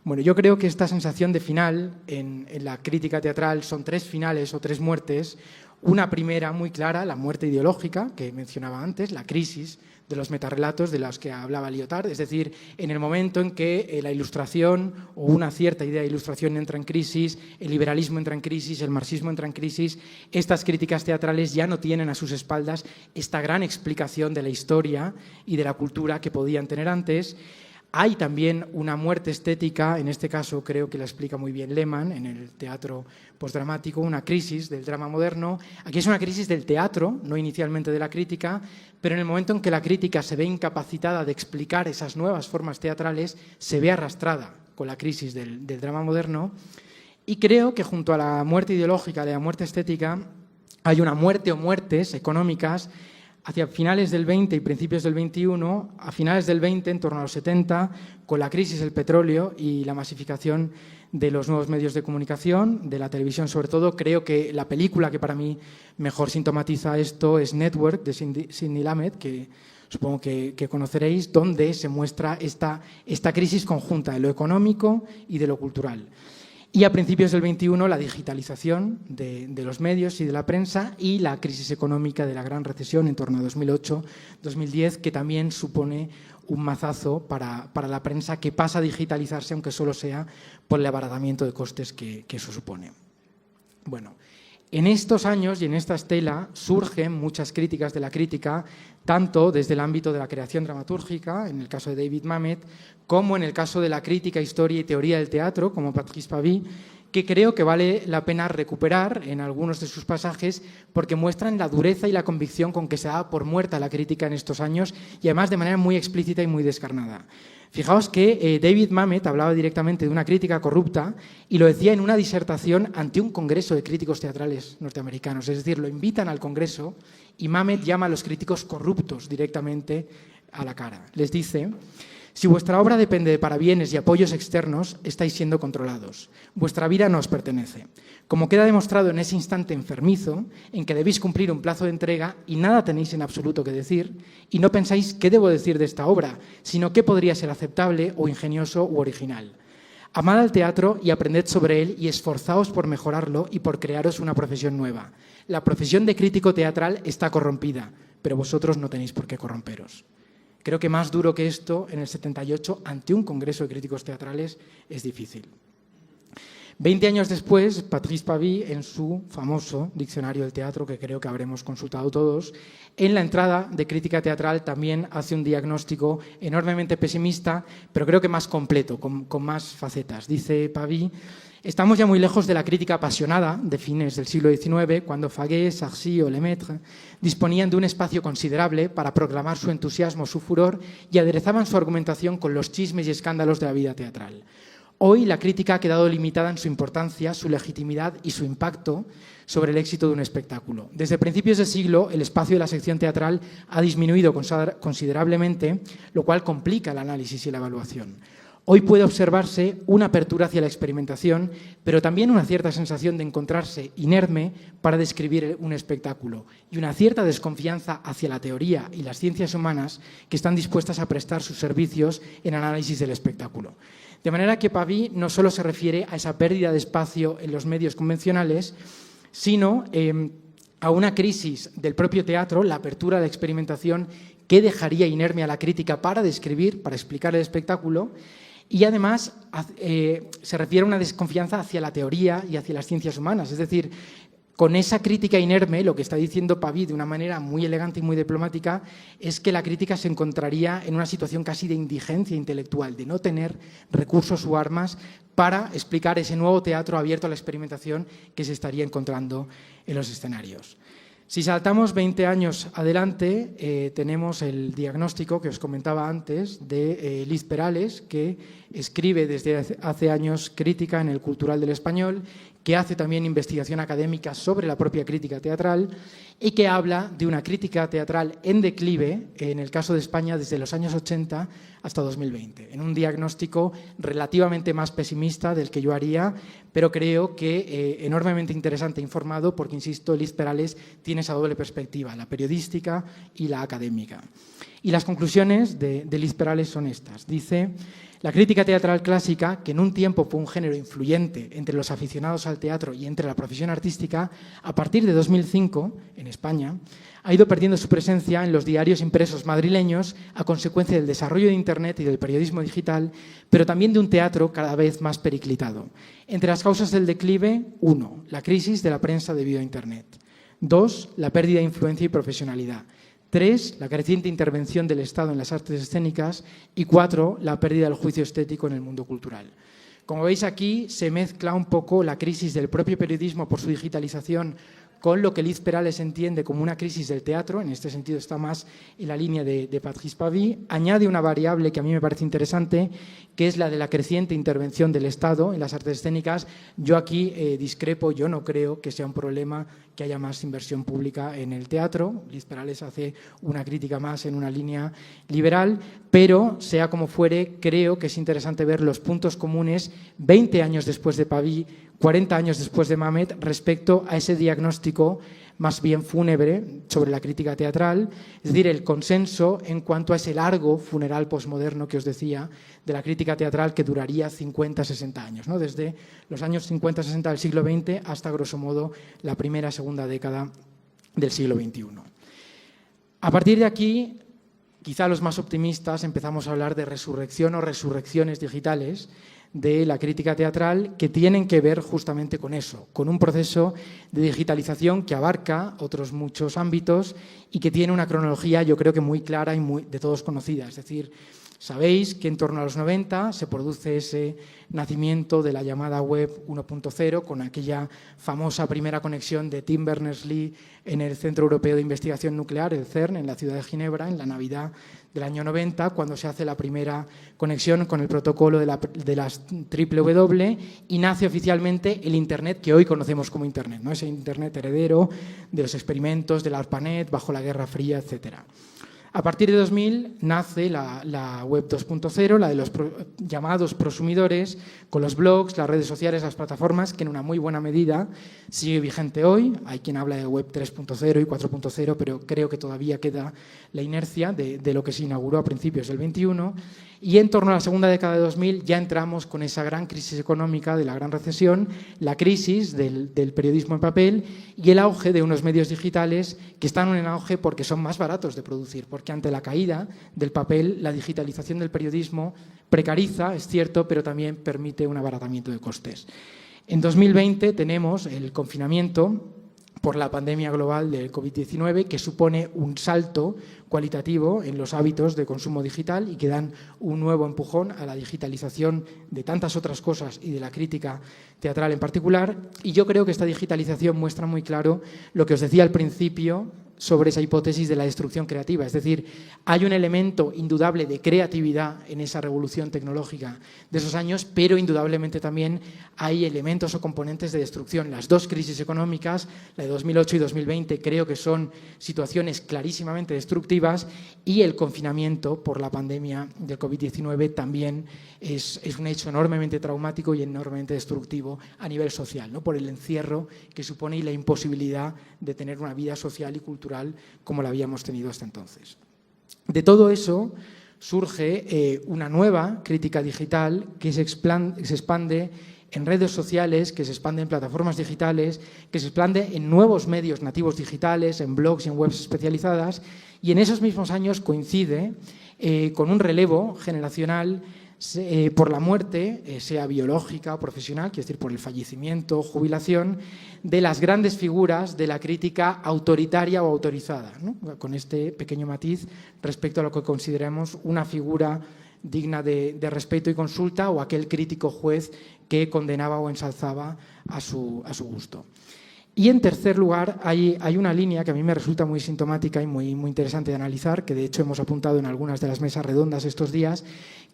Bueno, yo creo que esta sensación de final en la crítica teatral son tres finales o tres muertes. Una primera muy clara, la muerte ideológica, que mencionaba antes, la crisis de los metarrelatos de los que hablaba Lyotard, es decir, en el momento en que la ilustración o una cierta idea de ilustración entra en crisis, el liberalismo entra en crisis, el marxismo entra en crisis, estas críticas teatrales ya no tienen a sus espaldas esta gran explicación de la historia y de la cultura que podían tener antes. Hay también una muerte estética, en este caso creo que la explica muy bien Lehmann en el teatro postdramático, una crisis del drama moderno. Aquí es una crisis del teatro, no inicialmente de la crítica, pero en el momento en que la crítica se ve incapacitada de explicar esas nuevas formas teatrales, se ve arrastrada con la crisis del drama moderno. Y creo que junto a la muerte ideológica, de la muerte estética, hay una muerte o muertes económicas hacia finales del 20 y principios del 21, a finales del 20, en torno a los 70, con la crisis del petróleo y la masificación de los nuevos medios de comunicación, de la televisión sobre todo. Creo que la película que para mí mejor sintomatiza esto es Network, de Sidney Lumet, que supongo que conoceréis, donde se muestra esta crisis conjunta de lo económico y de lo cultural. Y a principios del 21 la digitalización de los medios y de la prensa y la crisis económica de la gran recesión en torno a 2008-2010, que también supone un mazazo para la prensa, que pasa a digitalizarse, aunque solo sea por el abaratamiento de costes que eso supone. Bueno, en estos años y en esta estela surgen muchas críticas de la crítica, tanto desde el ámbito de la creación dramatúrgica, en el caso de David Mamet, como en el caso de la crítica, historia y teoría del teatro, como Patrice Pavy, que creo que vale la pena recuperar en algunos de sus pasajes porque muestran la dureza y la convicción con que se da por muerta la crítica en estos años, y además de manera muy explícita y muy descarnada. Fijaos que David Mamet hablaba directamente de una crítica corrupta y lo decía en una disertación ante un congreso de críticos teatrales norteamericanos. Es decir, lo invitan al congreso y Mamet llama a los críticos corruptos directamente a la cara. Les dice: si vuestra obra depende de parabienes y apoyos externos, estáis siendo controlados. Vuestra vida no os pertenece. Como queda demostrado en ese instante enfermizo en que debéis cumplir un plazo de entrega y nada tenéis en absoluto que decir, y no pensáis qué debo decir de esta obra, sino qué podría ser aceptable o ingenioso u original. Amad al teatro y aprended sobre él y esforzaos por mejorarlo y por crearos una profesión nueva. La profesión de crítico teatral está corrompida, pero vosotros no tenéis por qué corromperos. Creo que más duro que esto, en el 78, ante un congreso de críticos teatrales, es difícil. 20 años después, Patrice Pavy, en su famoso Diccionario del Teatro, que creo que habremos consultado todos, en la entrada de crítica teatral también hace un diagnóstico enormemente pesimista, pero creo que más completo, con más facetas. Dice Pavy: estamos ya muy lejos de la crítica apasionada de fines del siglo XIX, cuando Faguet, Sarcy o Lemaitre disponían de un espacio considerable para proclamar su entusiasmo, su furor, y aderezaban su argumentación con los chismes y escándalos de la vida teatral. Hoy la crítica ha quedado limitada en su importancia, su legitimidad y su impacto sobre el éxito de un espectáculo. Desde principios de siglo, el espacio de la sección teatral ha disminuido considerablemente, lo cual complica el análisis y la evaluación. Hoy puede observarse una apertura hacia la experimentación, pero también una cierta sensación de encontrarse inerme para describir un espectáculo y una cierta desconfianza hacia la teoría y las ciencias humanas que están dispuestas a prestar sus servicios en análisis del espectáculo. De manera que Pavy no solo se refiere a esa pérdida de espacio en los medios convencionales, sino a una crisis del propio teatro, la apertura de la experimentación que dejaría inerme a la crítica para describir, para explicar el espectáculo, y además se refiere a una desconfianza hacia la teoría y hacia las ciencias humanas. Es decir, con esa crítica inerme, lo que está diciendo Pavy de una manera muy elegante y muy diplomática es que la crítica se encontraría en una situación casi de indigencia intelectual, de no tener recursos o armas para explicar ese nuevo teatro abierto a la experimentación que se estaría encontrando en los escenarios. Si saltamos 20 años adelante, tenemos el diagnóstico que os comentaba antes de Liz Perales, que escribe desde hace años crítica en el Cultural del Español, que hace también investigación académica sobre la propia crítica teatral y que habla de una crítica teatral en declive, en el caso de España, desde los años 80 hasta 2020, en un diagnóstico relativamente más pesimista del que yo haría, pero creo que enormemente interesante e informado, porque, insisto, Liz Perales tiene esa doble perspectiva, la periodística y la académica. Y las conclusiones de Liz Perales son estas. Dice: la crítica teatral clásica, que en un tiempo fue un género influyente entre los aficionados al teatro y entre la profesión artística, a partir de 2005, en España, ha ido perdiendo su presencia en los diarios impresos madrileños a consecuencia del desarrollo de Internet y del periodismo digital, pero también de un teatro cada vez más periclitado. Entre las causas del declive, 1, la crisis de la prensa debido a Internet. 2, la pérdida de influencia y profesionalidad. 3, la creciente intervención del Estado en las artes escénicas. Y 4, la pérdida del juicio estético en el mundo cultural. Como veis aquí, se mezcla un poco la crisis del propio periodismo por su digitalización con lo que Liz Perales entiende como una crisis del teatro. En este sentido está más en la línea de Patrice Pavy. Añade una variable que a mí me parece interesante, que es la de la creciente intervención del Estado en las artes escénicas. Yo aquí discrepo, yo no creo que sea un problema que haya más inversión pública en el teatro. Liz Perales hace una crítica más en una línea liberal, pero sea como fuere, creo que es interesante ver los puntos comunes 20 años después de Pavy, 40 años después de Mamet, respecto a ese diagnóstico más bien fúnebre sobre la crítica teatral, es decir, el consenso en cuanto a ese largo funeral posmoderno que os decía de la crítica teatral, que duraría 50-60 años, ¿no? Desde los años 50-60 del siglo XX hasta, grosso modo, la segunda década del siglo XXI. A partir de aquí, quizá los más optimistas empezamos a hablar de resurrección o resurrecciones digitales de la crítica teatral, que tienen que ver justamente con eso, con un proceso de digitalización que abarca otros muchos ámbitos y que tiene una cronología, yo creo que muy clara y muy de todos conocida. Es decir, sabéis que en torno a los 90 se produce ese nacimiento de la llamada web 1.0 con aquella famosa primera conexión de Tim Berners-Lee en el Centro Europeo de Investigación Nuclear, el CERN, en la ciudad de Ginebra, en la Navidad del año 90, cuando se hace la primera conexión con el protocolo de las WWW y nace oficialmente el Internet que hoy conocemos como Internet, ¿no? Ese Internet heredero de los experimentos del ARPANET bajo la Guerra Fría, etcétera. A partir de 2000 nace la web 2.0, la de los llamados prosumidores, con los blogs, las redes sociales, las plataformas, que en una muy buena medida sigue vigente hoy. Hay quien habla de web 3.0 y 4.0, pero creo que todavía queda la inercia de lo que se inauguró a principios del 21. Y en torno a la segunda década de 2000 ya entramos con esa gran crisis económica de la gran recesión, la crisis del periodismo en papel y el auge de unos medios digitales que están en auge porque son más baratos de producir, porque ante la caída del papel, la digitalización del periodismo precariza, es cierto, pero también permite un abaratamiento de costes. En 2020 tenemos el confinamiento por la pandemia global del COVID-19, que supone un salto cualitativo en los hábitos de consumo digital y que dan un nuevo empujón a la digitalización de tantas otras cosas y de la crítica teatral en particular. Y yo creo que esta digitalización muestra muy claro lo que os decía al principio sobre esa hipótesis de la destrucción creativa. Es decir, hay un elemento indudable de creatividad en esa revolución tecnológica de esos años, pero indudablemente también hay elementos o componentes de destrucción. Las dos crisis económicas, la de 2008 y 2020, creo que son situaciones clarísimamente destructivas, y el confinamiento por la pandemia del COVID-19 también es un hecho enormemente traumático y enormemente destructivo a nivel social, ¿no? Por el encierro que supone y la imposibilidad de tener una vida social y cultural como la habíamos tenido hasta entonces. De todo eso surge una nueva crítica digital que se expande en redes sociales, que se expande en plataformas digitales, que se expande en nuevos medios nativos digitales, en blogs y en webs especializadas, y en esos mismos años coincide con un relevo generacional por la muerte, sea biológica o profesional, quiero decir, por el fallecimiento o jubilación, de las grandes figuras de la crítica autoritaria o autorizada, ¿no? Con este pequeño matiz respecto a lo que consideramos una figura digna de respeto y consulta, o aquel crítico juez que condenaba o ensalzaba a su gusto. Y en tercer lugar, hay una línea que a mí me resulta muy sintomática y muy interesante de analizar, que de hecho hemos apuntado en algunas de las mesas redondas estos días,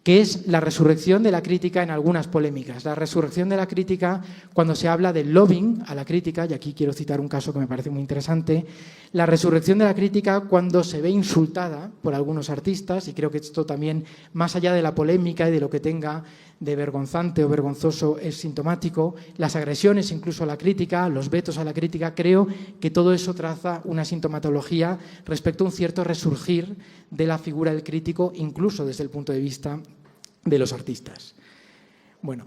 que es la resurrección de la crítica en algunas polémicas. La resurrección de la crítica cuando se habla del lobbying a la crítica, y aquí quiero citar un caso que me parece muy interesante, la resurrección de la crítica cuando se ve insultada por algunos artistas, y creo que esto también, más allá de la polémica y de lo que tenga de vergonzante o vergonzoso, es sintomático, las agresiones incluso a la crítica, los vetos a la crítica, creo que todo eso traza una sintomatología respecto a un cierto resurgir de la figura del crítico, incluso desde el punto de vista de los artistas. Bueno,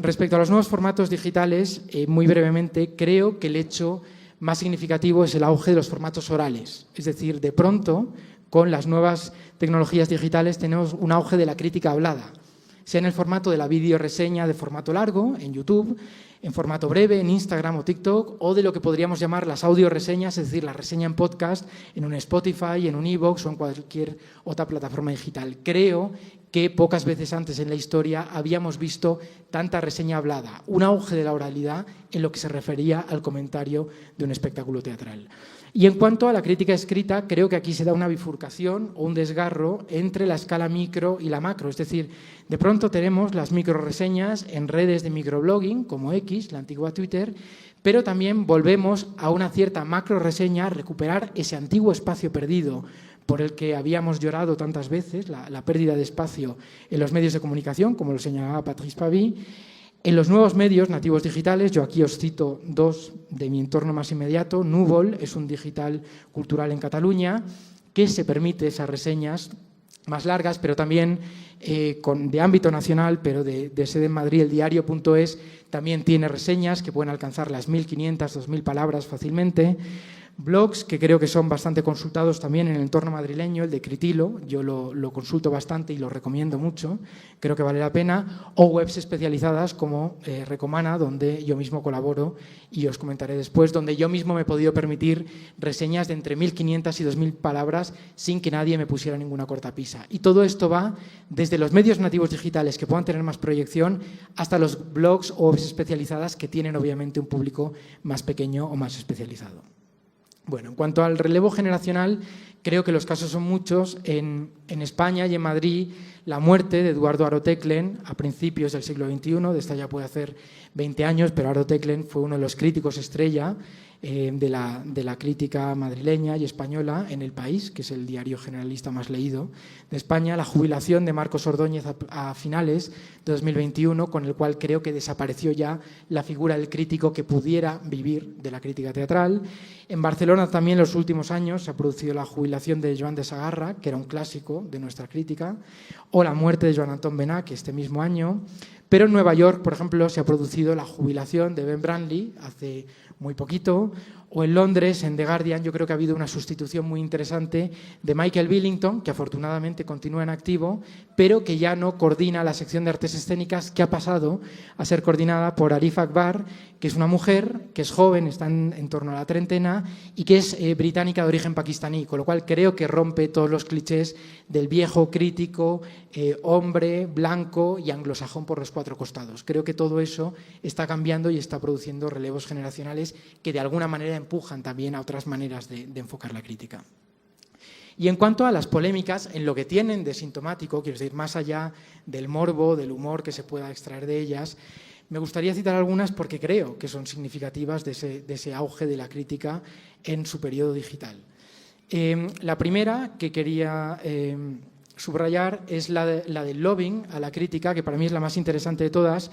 respecto a los nuevos formatos digitales, muy brevemente, creo que el hecho más significativo es el auge de los formatos orales. Es decir, de pronto, con las nuevas tecnologías digitales tenemos un auge de la crítica hablada, sea en el formato de la videoreseña de formato largo, en YouTube, en formato breve, en Instagram o TikTok, o de lo que podríamos llamar las audioreseñas, es decir, la reseña en podcast, en un Spotify, en un iVoox o en cualquier otra plataforma digital. Creo que pocas veces antes en la historia habíamos visto tanta reseña hablada, un auge de la oralidad en lo que se refería al comentario de un espectáculo teatral. Y en cuanto a la crítica escrita, creo que aquí se da una bifurcación o un desgarro entre la escala micro y la macro. Es decir, de pronto tenemos las microreseñas en redes de microblogging, como X, la antigua Twitter, pero también volvemos a una cierta macroreseña, a recuperar ese antiguo espacio perdido por el que habíamos llorado tantas veces, la pérdida de espacio en los medios de comunicación, como lo señalaba Patrice Pavy. En los nuevos medios nativos digitales, yo aquí os cito dos de mi entorno más inmediato. Núvol es un digital cultural en Cataluña que se permite esas reseñas más largas, pero también de ámbito nacional, pero de sede en Madrid, el diario.es también tiene reseñas que pueden alcanzar las 1.500, 2.000 palabras fácilmente. Blogs que creo que son bastante consultados también en el entorno madrileño, el de Critilo, yo lo consulto bastante y lo recomiendo mucho, creo que vale la pena, o webs especializadas como Recomana, donde yo mismo colaboro y os comentaré después, donde yo mismo me he podido permitir reseñas de entre 1.500 y 2.000 palabras sin que nadie me pusiera ninguna cortapisa. Y todo esto va desde los medios nativos digitales que puedan tener más proyección hasta los blogs o webs especializadas que tienen obviamente un público más pequeño o más especializado. Bueno, en cuanto al relevo generacional, creo que los casos son muchos. En España y en Madrid, la muerte de Eduardo Aro Teclen a principios del siglo XXI, de esta ya puede hacer 20 años, pero Aro Teclen fue uno de los críticos estrella de la crítica madrileña y española en El País, que es el diario generalista más leído de España. La jubilación de Marcos Ordóñez a finales de 2021, con el cual creo que desapareció ya la figura del crítico que pudiera vivir de la crítica teatral. En Barcelona también en los últimos años se ha producido la jubilación de Joan de Sagarra, que era un clásico de nuestra crítica, o la muerte de Joan Anton Benach este mismo año. Pero en Nueva York, por ejemplo, se ha producido la jubilación de Ben Brantley hace muy poquito, O en Londres, en The Guardian, yo creo que ha habido una sustitución muy interesante de Michael Billington, que afortunadamente continúa en activo, pero que ya no coordina la sección de artes escénicas, que ha pasado a ser coordinada por Arif Akbar, que es una mujer, que es joven, está en torno a la treintena y que es británica de origen pakistaní, con lo cual creo que rompe todos los clichés del viejo crítico, hombre, blanco y anglosajón por los cuatro costados. Creo que todo eso está cambiando y está produciendo relevos generacionales que de alguna manera empujan también a otras maneras de enfocar la crítica. Y en cuanto a las polémicas, en lo que tienen de sintomático, quiero decir, más allá del morbo, del humor que se pueda extraer de ellas, me gustaría citar algunas porque creo que son significativas de ese auge de la crítica en su periodo digital. La primera que quería subrayar es la del lobbying a la crítica, que para mí es la más interesante de todas,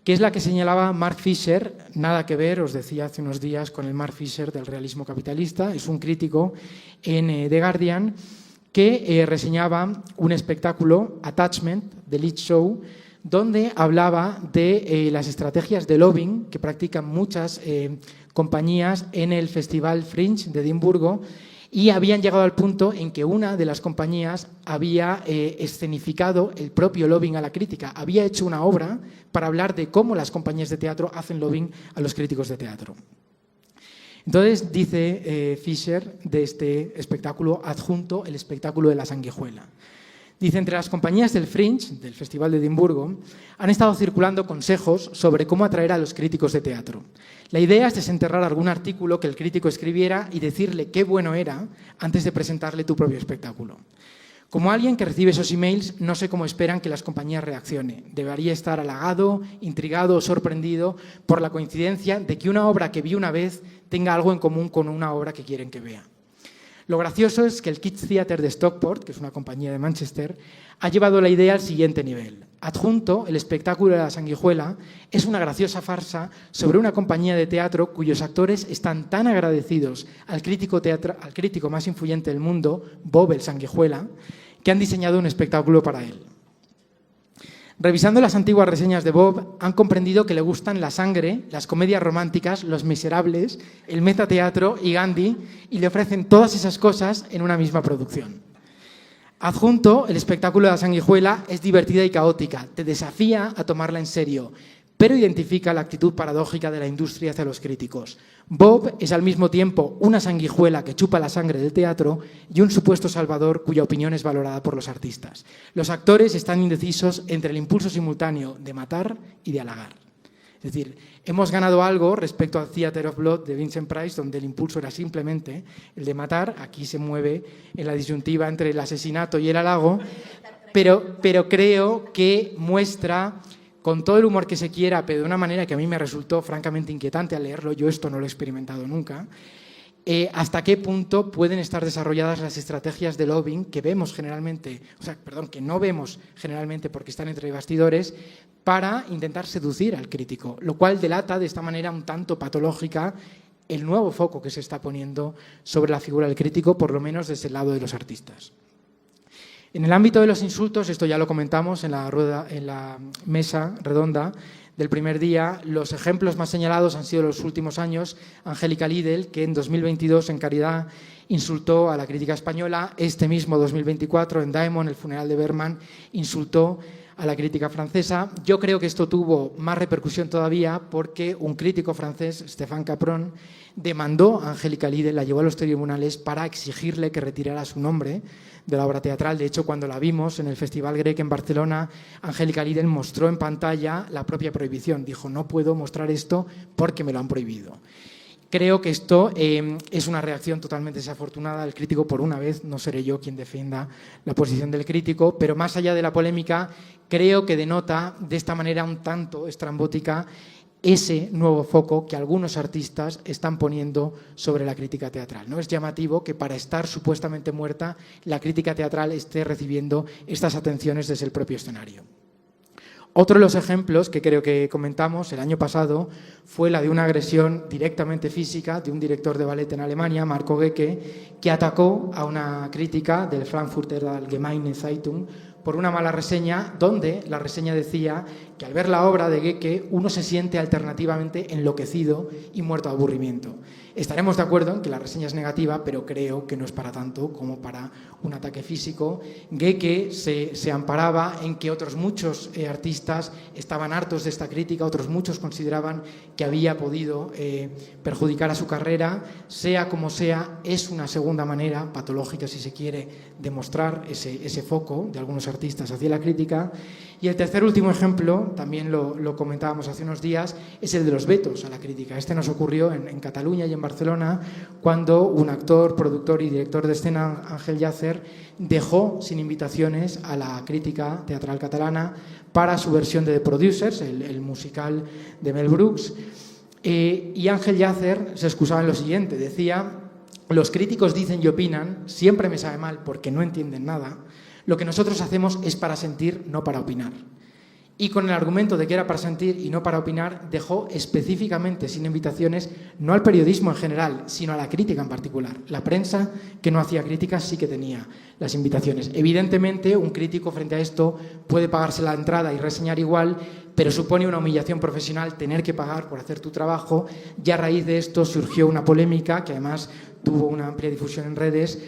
que es la que señalaba Mark Fisher, nada que ver, os decía hace unos días, con el Mark Fisher del realismo capitalista. Es un crítico en The Guardian que reseñaba un espectáculo, Attachment, The Lead Show, donde hablaba de las estrategias de lobbying que practican muchas compañías en el Festival Fringe de Edimburgo, y habían llegado al punto en que una de las compañías había escenificado el propio lobbying a la crítica. Había hecho una obra para hablar de cómo las compañías de teatro hacen lobbying a los críticos de teatro. Entonces, dice Fisher de este espectáculo adjunto, el espectáculo de la sanguijuela. Dice, entre las compañías del Fringe, del Festival de Edimburgo, han estado circulando consejos sobre cómo atraer a los críticos de teatro. La idea es desenterrar algún artículo que el crítico escribiera y decirle qué bueno era antes de presentarle tu propio espectáculo. Como alguien que recibe esos emails, no sé cómo esperan que las compañías reaccionen. Debería estar halagado, intrigado o sorprendido por la coincidencia de que una obra que vi una vez tenga algo en común con una obra que quieren que vea. Lo gracioso es que el Kids Theatre de Stockport, que es una compañía de Manchester, ha llevado la idea al siguiente nivel. Adjunto, el espectáculo de la sanguijuela es una graciosa farsa sobre una compañía de teatro cuyos actores están tan agradecidos al crítico más influyente del mundo, Bob el Sanguijuela, que han diseñado un espectáculo para él. Revisando las antiguas reseñas de Bob, han comprendido que le gustan la sangre, las comedias románticas, Los Miserables, el metateatro y Gandhi, y le ofrecen todas esas cosas en una misma producción. Adjunto, el espectáculo de la sanguijuela es divertida y caótica, te desafía a tomarla en serio, pero identifica la actitud paradójica de la industria hacia los críticos. Bob es al mismo tiempo una sanguijuela que chupa la sangre del teatro y un supuesto salvador cuya opinión es valorada por los artistas. Los actores están indecisos entre el impulso simultáneo de matar y de halagar. Es decir, hemos ganado algo respecto al Theatre of Blood de Vincent Price, donde el impulso era simplemente el de matar. Aquí se mueve en la disyuntiva entre el asesinato y el halago, pero creo que muestra, con todo el humor que se quiera, pero de una manera que a mí me resultó francamente inquietante al leerlo, yo esto no lo he experimentado nunca, hasta qué punto pueden estar desarrolladas las estrategias de lobbying que vemos generalmente, que no vemos generalmente porque están entre bastidores, para intentar seducir al crítico, lo cual delata de esta manera un tanto patológica el nuevo foco que se está poniendo sobre la figura del crítico, por lo menos desde el lado de los artistas. En el ámbito de los insultos, esto ya lo comentamos en la mesa redonda del primer día, los ejemplos más señalados han sido en los últimos años Angélica Lidl, que en 2022 en Caridad insultó a la crítica española. Este mismo 2024 en Diamond, el funeral de Bergman, insultó a la crítica francesa. Yo creo que esto tuvo más repercusión todavía porque un crítico francés, Stéphane Capron, demandó a Angélica Lidl, la llevó a los tribunales para exigirle que retirara su nombre de la obra teatral. De hecho, cuando la vimos en el Festival Grec en Barcelona, Angélica Lidl mostró en pantalla la propia prohibición. Dijo, no puedo mostrar esto porque me lo han prohibido. Creo que esto es una reacción totalmente desafortunada del crítico. Por una vez, no seré yo quien defienda la posición del crítico, pero más allá de la polémica, creo que denota de esta manera un tanto estrambótica ese nuevo foco que algunos artistas están poniendo sobre la crítica teatral. No es llamativo que para estar supuestamente muerta, la crítica teatral esté recibiendo estas atenciones desde el propio escenario. Otro de los ejemplos que creo que comentamos el año pasado fue la de una agresión directamente física de un director de ballet en Alemania, Marco Goecke, que atacó a una crítica del Frankfurter Allgemeine Zeitung por una mala reseña, donde la reseña decía que al ver la obra de Goethe uno se siente alternativamente enloquecido y muerto de aburrimiento. Estaremos de acuerdo en que la reseña es negativa, pero creo que no es para tanto como para un ataque físico. Goethe se amparaba en que otros muchos artistas estaban hartos de esta crítica, otros muchos consideraban que había podido perjudicar a su carrera. Sea como sea, es una segunda manera, patológica si se quiere, de mostrar ese foco de algunos artistas hacia la crítica. Y el tercer último ejemplo, también lo comentábamos hace unos días, es el de los vetos a la crítica. Este nos ocurrió en Cataluña y en Barcelona, cuando un actor, productor y director de escena, Ángel Llàcer, dejó sin invitaciones a la crítica teatral catalana para su versión de The Producers, el musical de Mel Brooks. Y Ángel Llàcer se excusaba en lo siguiente, decía: los críticos dicen y opinan, siempre me sabe mal porque no entienden nada. Lo que nosotros hacemos es para sentir, no para opinar. Y con el argumento de que era para sentir y no para opinar, dejó específicamente sin invitaciones no al periodismo en general, sino a la crítica en particular. La prensa, que no hacía críticas, sí que tenía las invitaciones. Evidentemente, un crítico frente a esto puede pagarse la entrada y reseñar igual, pero supone una humillación profesional tener que pagar por hacer tu trabajo, y a raíz de esto surgió una polémica que además tuvo una amplia difusión en redes,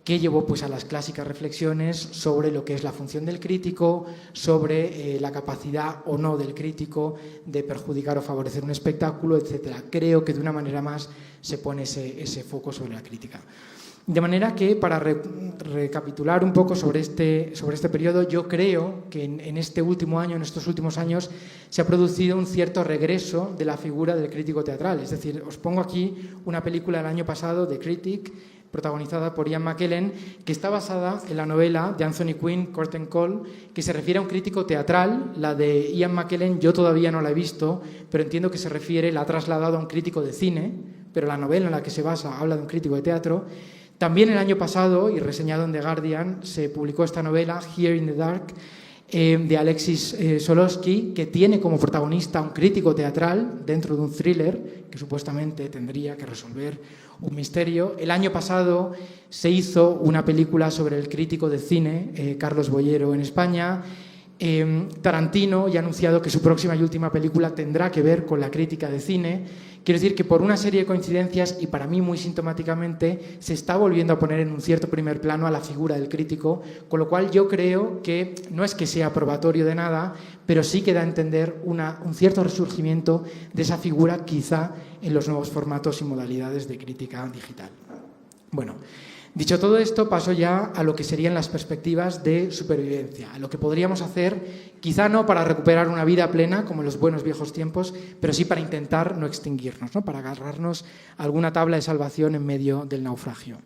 que llevó pues a las clásicas reflexiones sobre lo que es la función del crítico, sobre la capacidad o no del crítico de perjudicar o favorecer un espectáculo, etc. Creo que de una manera más se pone ese foco sobre la crítica. De manera que, para recapitular un poco sobre este periodo, yo creo que en este último año, en estos últimos años, se ha producido un cierto regreso de la figura del crítico teatral. Es decir, os pongo aquí una película del año pasado, The Critic, protagonizada por Ian McKellen, que está basada en la novela de Anthony Quinn, Curtain Call, que se refiere a un crítico teatral. La de Ian McKellen yo todavía no la he visto, pero entiendo que la ha trasladado a un crítico de cine, pero la novela en la que se basa habla de un crítico de teatro. También el año pasado, y reseñado en The Guardian, se publicó esta novela, Here in the Dark, de Alexis Solowsky, que tiene como protagonista un crítico teatral dentro de un thriller que supuestamente tendría que resolver un misterio. El año pasado se hizo una película sobre el crítico de cine, Carlos Bollero, en España. Tarantino ya ha anunciado que su próxima y última película tendrá que ver con la crítica de cine. Quiero decir que por una serie de coincidencias, y para mí muy sintomáticamente, se está volviendo a poner en un cierto primer plano a la figura del crítico, con lo cual yo creo que no es que sea probatorio de nada, pero sí que da a entender un cierto resurgimiento de esa figura, quizá en los nuevos formatos y modalidades de crítica digital. Bueno, dicho todo esto, paso ya a lo que serían las perspectivas de supervivencia, a lo que podríamos hacer, quizá no para recuperar una vida plena, como en los buenos viejos tiempos, pero sí para intentar no extinguirnos, ¿no? Para agarrarnos a alguna tabla de salvación en medio del naufragio.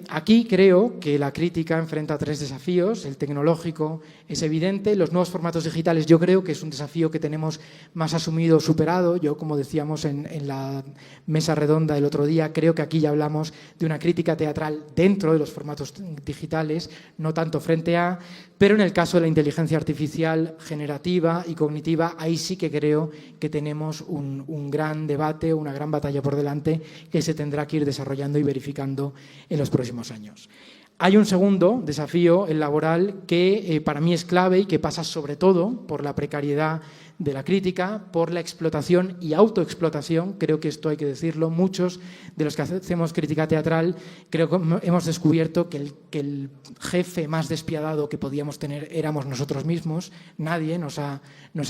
Aquí creo que la crítica enfrenta tres desafíos. El tecnológico es evidente, los nuevos formatos digitales yo creo que es un desafío que tenemos más asumido, superado. Yo, como decíamos en la mesa redonda el otro día, creo que aquí ya hablamos de una crítica teatral dentro de los formatos digitales, no tanto frente a, pero en el caso de la inteligencia artificial generativa y cognitiva, ahí sí que creo que tenemos un gran debate, una gran batalla por delante que se tendrá que ir desarrollando y verificando en los próximos años. Hay un segundo desafío, el laboral, que para mí es clave y que pasa sobre todo por la precariedad de la crítica, por la explotación y autoexplotación. Creo que esto hay que decirlo. Muchos de los que hacemos crítica teatral creo que hemos descubierto que el jefe más despiadado que podíamos tener éramos nosotros mismos. Nadie nos ha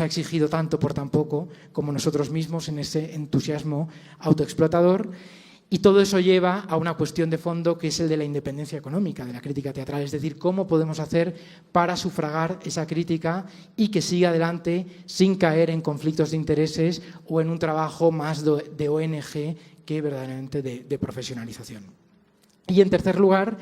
exigido tanto por tan poco como nosotros mismos en ese entusiasmo autoexplotador. Y todo eso lleva a una cuestión de fondo que es el de la independencia económica de la crítica teatral, es decir, cómo podemos hacer para sufragar esa crítica y que siga adelante sin caer en conflictos de intereses o en un trabajo más de ONG que verdaderamente de profesionalización. Y en tercer lugar,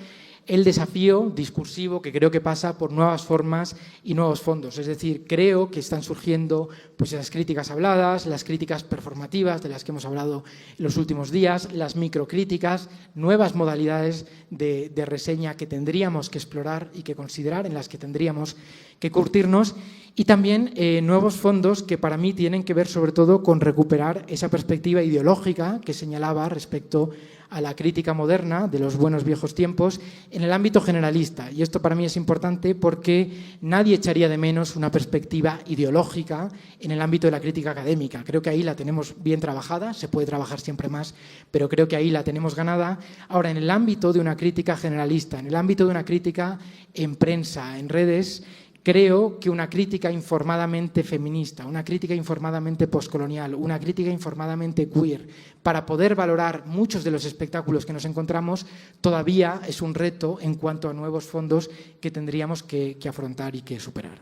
el desafío discursivo que creo que pasa por nuevas formas y nuevos fondos. Es decir, creo que están surgiendo pues, esas críticas habladas, las críticas performativas de las que hemos hablado en los últimos días, las microcríticas, nuevas modalidades de reseña que tendríamos que explorar y que considerar, en las que tendríamos que curtirnos, y también nuevos fondos que para mí tienen que ver sobre todo con recuperar esa perspectiva ideológica que señalaba respecto a la crítica moderna de los buenos viejos tiempos en el ámbito generalista. Y esto para mí es importante porque nadie echaría de menos una perspectiva ideológica en el ámbito de la crítica académica. Creo que ahí la tenemos bien trabajada, se puede trabajar siempre más, pero creo que ahí la tenemos ganada. Ahora, en el ámbito de una crítica generalista, en el ámbito de una crítica en prensa, en redes, creo que una crítica informadamente feminista, una crítica informadamente postcolonial, una crítica informadamente queer, para poder valorar muchos de los espectáculos que nos encontramos, todavía es un reto en cuanto a nuevos fondos que tendríamos que afrontar y que superar.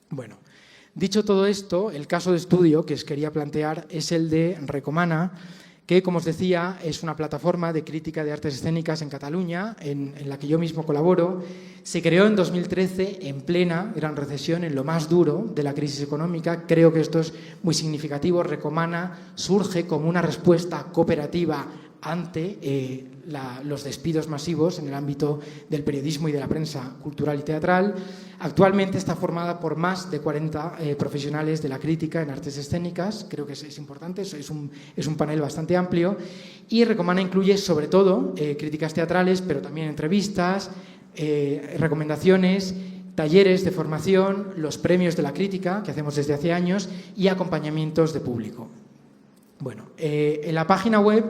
Bueno, dicho todo esto, el caso de estudio que os quería plantear es el de Recomana, que, como os decía, es una plataforma de crítica de artes escénicas en Cataluña, en la que yo mismo colaboro. Se creó en 2013 en plena gran recesión, en lo más duro de la crisis económica. Creo que esto es muy significativo. Recomana surge como una respuesta cooperativa ante los despidos masivos en el ámbito del periodismo y de la prensa cultural y teatral. Actualmente está formada por más de 40 profesionales de la crítica en artes escénicas. Creo que es importante, es un panel bastante amplio. Y Recomana incluye sobre todo críticas teatrales, pero también entrevistas, recomendaciones, talleres de formación, los premios de la crítica que hacemos desde hace años y acompañamientos de público. Bueno, en la página web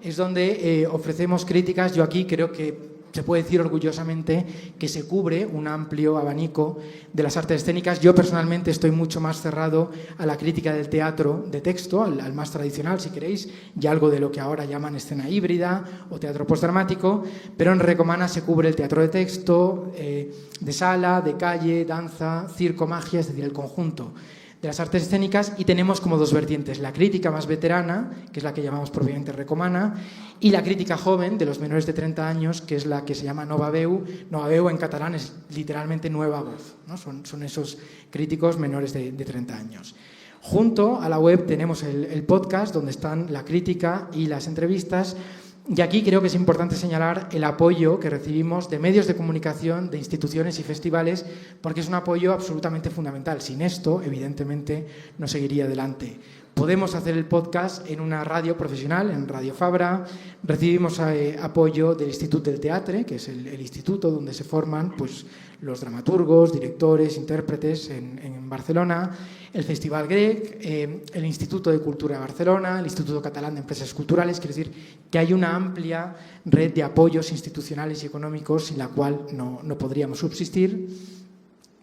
es donde ofrecemos críticas. Yo aquí creo que se puede decir orgullosamente que se cubre un amplio abanico de las artes escénicas. Yo personalmente estoy mucho más cerrado a la crítica del teatro de texto, al más tradicional, si queréis, y algo de lo que ahora llaman escena híbrida o teatro postdramático, pero en Recomana se cubre el teatro de texto, de sala, de calle, danza, circo, magia, es decir, el conjunto de las artes escénicas, y tenemos como dos vertientes: la crítica más veterana, que es la que llamamos propiamente Recomana, y la crítica joven de los menores de 30 años, que es la que se llama Nova Veu. Nova Veu en catalán es literalmente nueva voz, ¿no? Son esos críticos menores de 30 años. Junto a la web tenemos el podcast, donde están la crítica y las entrevistas. Y aquí creo que es importante señalar el apoyo que recibimos de medios de comunicación, de instituciones y festivales, porque es un apoyo absolutamente fundamental. Sin esto, evidentemente, no seguiría adelante. Podemos hacer el podcast en una radio profesional, en Radio Fabra. Recibimos apoyo del Institut del Teatre, que es el instituto donde se forman pues, los dramaturgos, directores, intérpretes en Barcelona, el Festival Grec, el Instituto de Cultura de Barcelona, el Instituto Catalán de Empresas Culturales. Quiere decir que hay una amplia red de apoyos institucionales y económicos sin la cual no podríamos subsistir.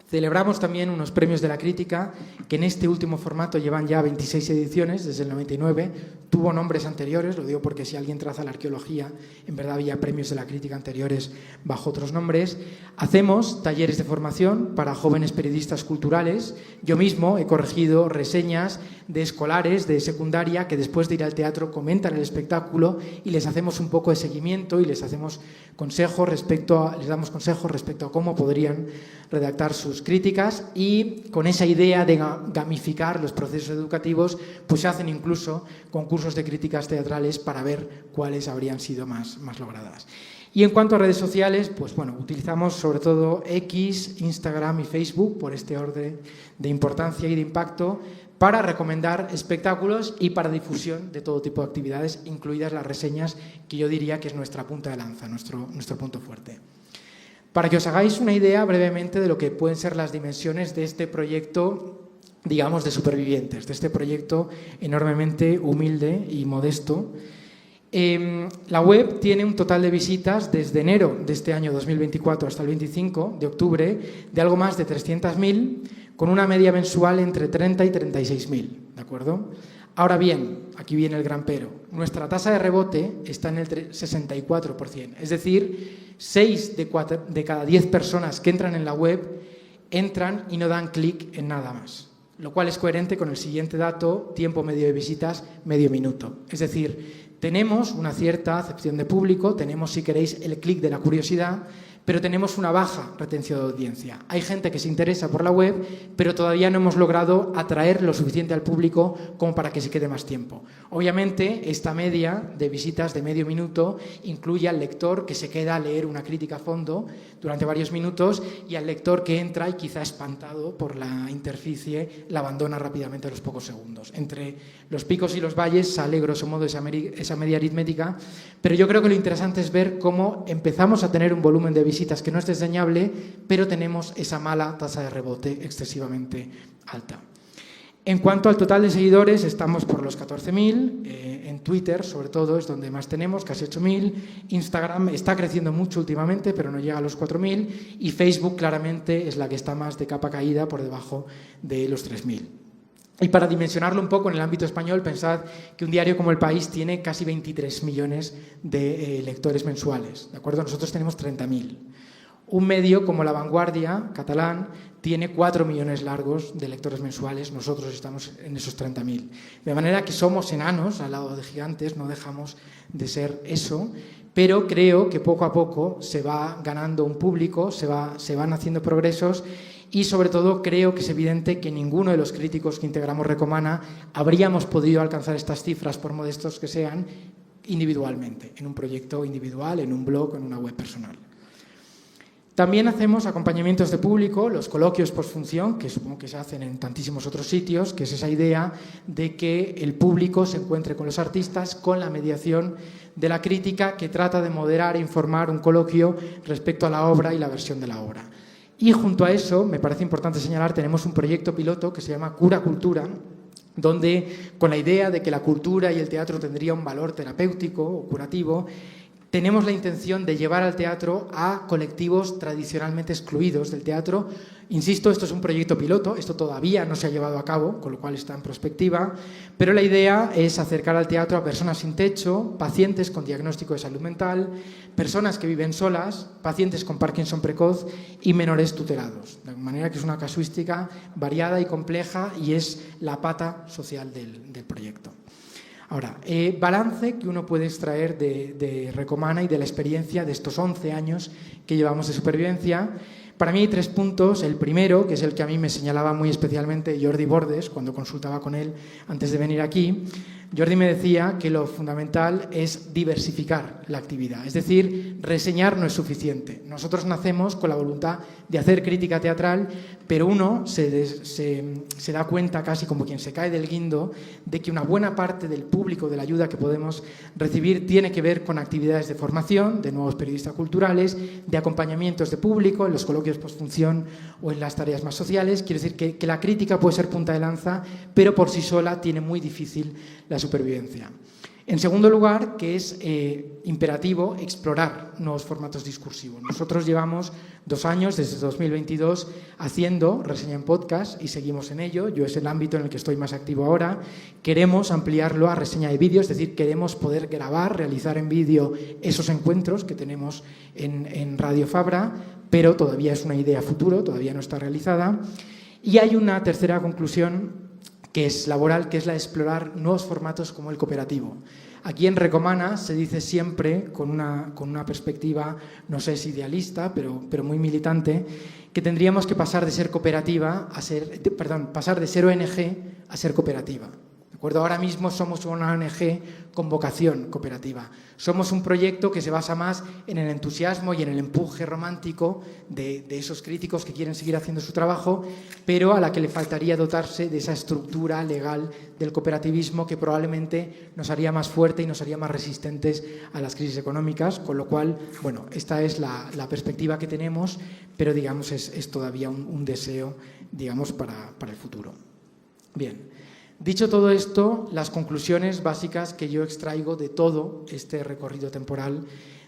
Celebramos también unos premios de la crítica que en este último formato llevan ya 26 ediciones, desde el 99. Tuvo nombres anteriores, lo digo porque si alguien traza la arqueología, en verdad había premios de la crítica anteriores bajo otros nombres. Hacemos talleres de formación para jóvenes periodistas culturales. Yo mismo he corregido reseñas de escolares de secundaria que después de ir al teatro comentan el espectáculo y les hacemos un poco de seguimiento y les damos consejos respecto a cómo podrían redactar sus críticas, y con esa idea de gamificar los procesos educativos, pues se hacen incluso concursos de críticas teatrales para ver cuáles habrían sido más logradas. Y en cuanto a redes sociales, pues bueno, utilizamos sobre todo X, Instagram y Facebook por este orden de importancia y de impacto para recomendar espectáculos y para difusión de todo tipo de actividades, incluidas las reseñas, que yo diría que es nuestra punta de lanza, nuestro punto fuerte. Para que os hagáis una idea brevemente de lo que pueden ser las dimensiones de este proyecto, digamos, de supervivientes, de este proyecto enormemente humilde y modesto. La web tiene un total de visitas desde enero de este año 2024 hasta el 25 de octubre de algo más de 300.000, con una media mensual entre 30 y 36.000, ¿de acuerdo? Ahora bien, aquí viene el gran pero. Nuestra tasa de rebote está en el 64%, es decir, 6 de cada 10 personas que entran en la web entran y no dan clic en nada más, lo cual es coherente con el siguiente dato: tiempo medio de visitas, medio minuto. Es decir, tenemos una cierta acepción de público, tenemos, si queréis, el clic de la curiosidad, pero tenemos una baja retención de audiencia. Hay gente que se interesa por la web, pero todavía no hemos logrado atraer lo suficiente al público como para que se quede más tiempo. Obviamente, esta media de visitas de medio minuto incluye al lector que se queda a leer una crítica a fondo durante varios minutos y al lector que entra y quizá espantado por la interficie la abandona rápidamente a los pocos segundos. Entre los picos y los valles sale grosso modo esa media aritmética, pero yo creo que lo interesante es ver cómo empezamos a tener un volumen de visitas que no es desdeñable, pero tenemos esa mala tasa de rebote excesivamente alta. En cuanto al total de seguidores, estamos por los 14.000, en Twitter sobre todo es donde más tenemos, casi 8.000, Instagram está creciendo mucho últimamente, pero no llega a los 4.000, y Facebook claramente es la que está más de capa caída, por debajo de los 3.000. Y para dimensionarlo un poco en el ámbito español, pensad que un diario como El País tiene casi 23 millones de lectores mensuales, ¿de acuerdo? Nosotros tenemos 30.000. Un medio como La Vanguardia, catalán, tiene 4 millones largos de lectores mensuales, nosotros estamos en esos 30.000. De manera que somos enanos al lado de gigantes, no dejamos de ser eso, pero creo que poco a poco se va ganando un público, se van haciendo progresos. Y sobre todo creo que es evidente que ninguno de los críticos que integramos Recomana habríamos podido alcanzar estas cifras, por modestos que sean, individualmente, en un proyecto individual, en un blog, en una web personal. También hacemos acompañamientos de público, los coloquios postfunción, que supongo que se hacen en tantísimos otros sitios, que es esa idea de que el público se encuentre con los artistas con la mediación de la crítica que trata de moderar e informar un coloquio respecto a la obra y la versión de la obra. Y junto a eso, me parece importante señalar, tenemos un proyecto piloto que se llama Cura Cultura, donde con la idea de que la cultura y el teatro tendría un valor terapéutico o curativo, tenemos la intención de llevar al teatro a colectivos tradicionalmente excluidos del teatro. Insisto, esto es un proyecto piloto, esto todavía no se ha llevado a cabo, con lo cual está en prospectiva, pero la idea es acercar al teatro a personas sin techo, pacientes con diagnóstico de salud mental, personas que viven solas, pacientes con Parkinson precoz y menores tutelados. De manera que es una casuística variada y compleja y es la pata social del proyecto. Ahora, balance que uno puede extraer de Recomana y de la experiencia de estos 11 años que llevamos de supervivencia. Para mí hay 3 puntos. El primero, que es el que a mí me señalaba muy especialmente Jordi Bordes cuando consultaba con él antes de venir aquí. Jordi me decía que lo fundamental es diversificar la actividad, es decir, reseñar no es suficiente. Nosotros nacemos con la voluntad de hacer crítica teatral, pero uno se da cuenta, casi como quien se cae del guindo, de que una buena parte del público, de la ayuda que podemos recibir, tiene que ver con actividades de formación, de nuevos periodistas culturales, de acompañamientos de público, en los coloquios postfunción o en las tareas más sociales. Quiero decir que la crítica puede ser punta de lanza, pero por sí sola tiene muy difícil la supervivencia. En segundo lugar, que es imperativo explorar nuevos formatos discursivos. Nosotros llevamos 2 años, desde 2022, haciendo reseña en podcast y seguimos en ello. Yo es el ámbito en el que estoy más activo ahora. Queremos ampliarlo a reseña de vídeo, es decir, queremos poder grabar, realizar en vídeo esos encuentros que tenemos en Radio Fabra, pero todavía es una idea futuro, todavía no está realizada. Y hay una tercera conclusión que es laboral, que es la de explorar nuevos formatos como el cooperativo. Aquí en Recomana se dice siempre, con una perspectiva, no sé si idealista, pero muy militante, que tendríamos que pasar de ser cooperativa pasar de ser ONG a ser cooperativa. ¿De acuerdo? Ahora mismo somos una ONG con vocación cooperativa. Somos un proyecto que se basa más en el entusiasmo y en el empuje romántico de esos críticos que quieren seguir haciendo su trabajo, pero a la que le faltaría dotarse de esa estructura legal del cooperativismo que probablemente nos haría más fuerte y nos haría más resistentes a las crisis económicas, con lo cual, bueno, esta es la perspectiva que tenemos, pero digamos es todavía un deseo, digamos, para el futuro. Bien. Dicho todo esto, las conclusiones básicas que yo extraigo de todo este recorrido temporal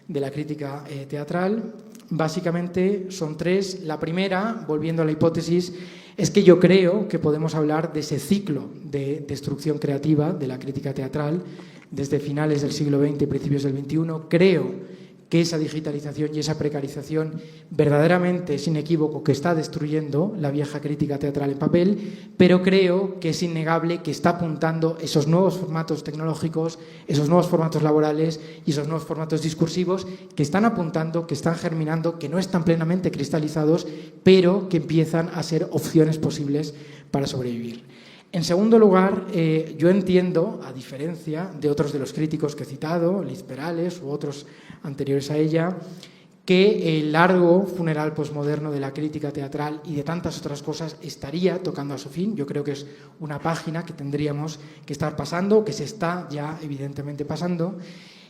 de la crítica teatral, básicamente son 3. La primera, volviendo a la hipótesis, es que yo creo que podemos hablar de ese ciclo de destrucción creativa de la crítica teatral desde finales del siglo XX y principios del XXI. Creo que esa digitalización y esa precarización verdaderamente es inequívoco que está destruyendo la vieja crítica teatral en papel, pero creo que es innegable que está apuntando esos nuevos formatos tecnológicos, esos nuevos formatos laborales y esos nuevos formatos discursivos que están apuntando, que están germinando, que no están plenamente cristalizados, pero que empiezan a ser opciones posibles para sobrevivir. En segundo lugar, yo entiendo, a diferencia de otros de los críticos que he citado, Liz Perales u otros anteriores a ella, que el largo funeral posmoderno de la crítica teatral y de tantas otras cosas estaría tocando a su fin. Yo creo que es una página que tendríamos que estar pasando, que se está ya evidentemente pasando.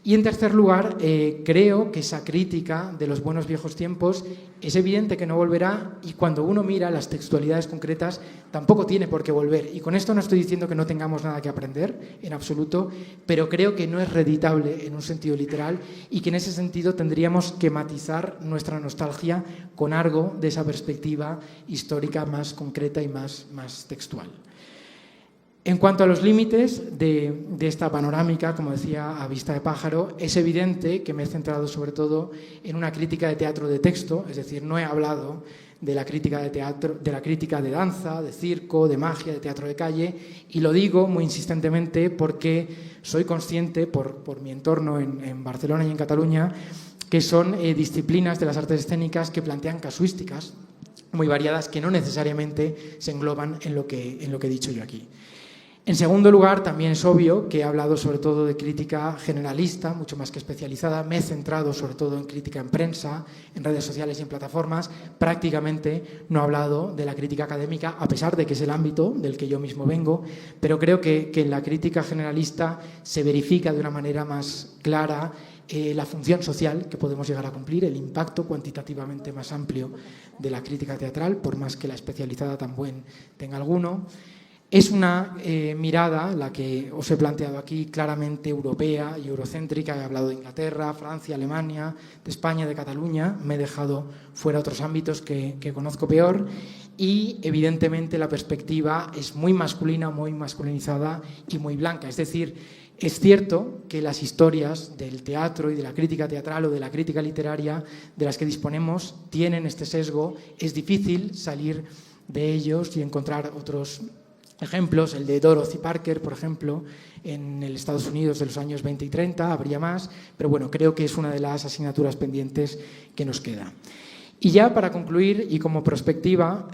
Y en tercer lugar, creo que esa crítica de los buenos viejos tiempos es evidente que no volverá, y cuando uno mira las textualidades concretas tampoco tiene por qué volver. Y con esto no estoy diciendo que no tengamos nada que aprender, en absoluto, pero creo que no es reditable en un sentido literal y que en ese sentido tendríamos que matizar nuestra nostalgia con algo de esa perspectiva histórica más concreta y más textual. En cuanto a los límites de esta panorámica, como decía, a vista de pájaro, es evidente que me he centrado sobre todo en una crítica de teatro de texto, es decir, no he hablado de la crítica de teatro, de la crítica de danza, de circo, de magia, de teatro de calle, y lo digo muy insistentemente porque soy consciente, por mi entorno en Barcelona y en Cataluña, que son disciplinas de las artes escénicas que plantean casuísticas muy variadas que no necesariamente se engloban en lo que he dicho yo aquí. En segundo lugar, también es obvio que he hablado sobre todo de crítica generalista, mucho más que especializada. Me he centrado sobre todo en crítica en prensa, en redes sociales y en plataformas. Prácticamente no he hablado de la crítica académica, a pesar de que es el ámbito del que yo mismo vengo, pero creo que en la crítica generalista se verifica de una manera más clara la función social que podemos llegar a cumplir, el impacto cuantitativamente más amplio de la crítica teatral, por más que la especializada también tenga alguno. Es una mirada, la que os he planteado aquí, claramente europea y eurocéntrica. He hablado de Inglaterra, Francia, Alemania, de España, de Cataluña. Me he dejado fuera otros ámbitos que conozco peor. Y, evidentemente, la perspectiva es muy masculina, muy masculinizada y muy blanca. Es decir, es cierto que las historias del teatro y de la crítica teatral o de la crítica literaria de las que disponemos tienen este sesgo. Es difícil salir de ellos y encontrar otros ejemplos, el de Dorothy Parker, por ejemplo, en el Estados Unidos de los años 20 y 30, habría más, pero bueno, creo que es una de las asignaturas pendientes que nos queda. Y ya para concluir y como perspectiva,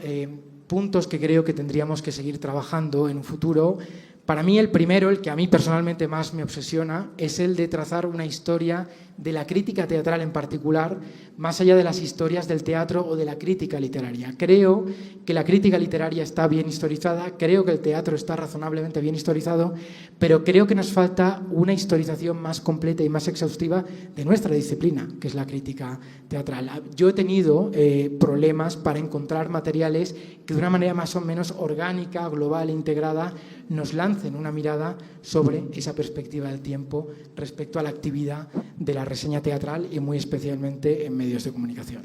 puntos que creo que tendríamos que seguir trabajando en un futuro. Para mí el primero, el que a mí personalmente más me obsesiona, es el de trazar una historia de la crítica teatral en particular, más allá de las historias del teatro o de la crítica literaria. Creo que la crítica literaria está bien historizada, creo que el teatro está razonablemente bien historizado, pero creo que nos falta una historización más completa y más exhaustiva de nuestra disciplina, que es la crítica teatral. Yo he tenido problemas para encontrar materiales que de una manera más o menos orgánica, global e integrada nos lancen una mirada sobre esa perspectiva del tiempo respecto a la actividad de la reseña teatral y muy especialmente en medios de comunicación.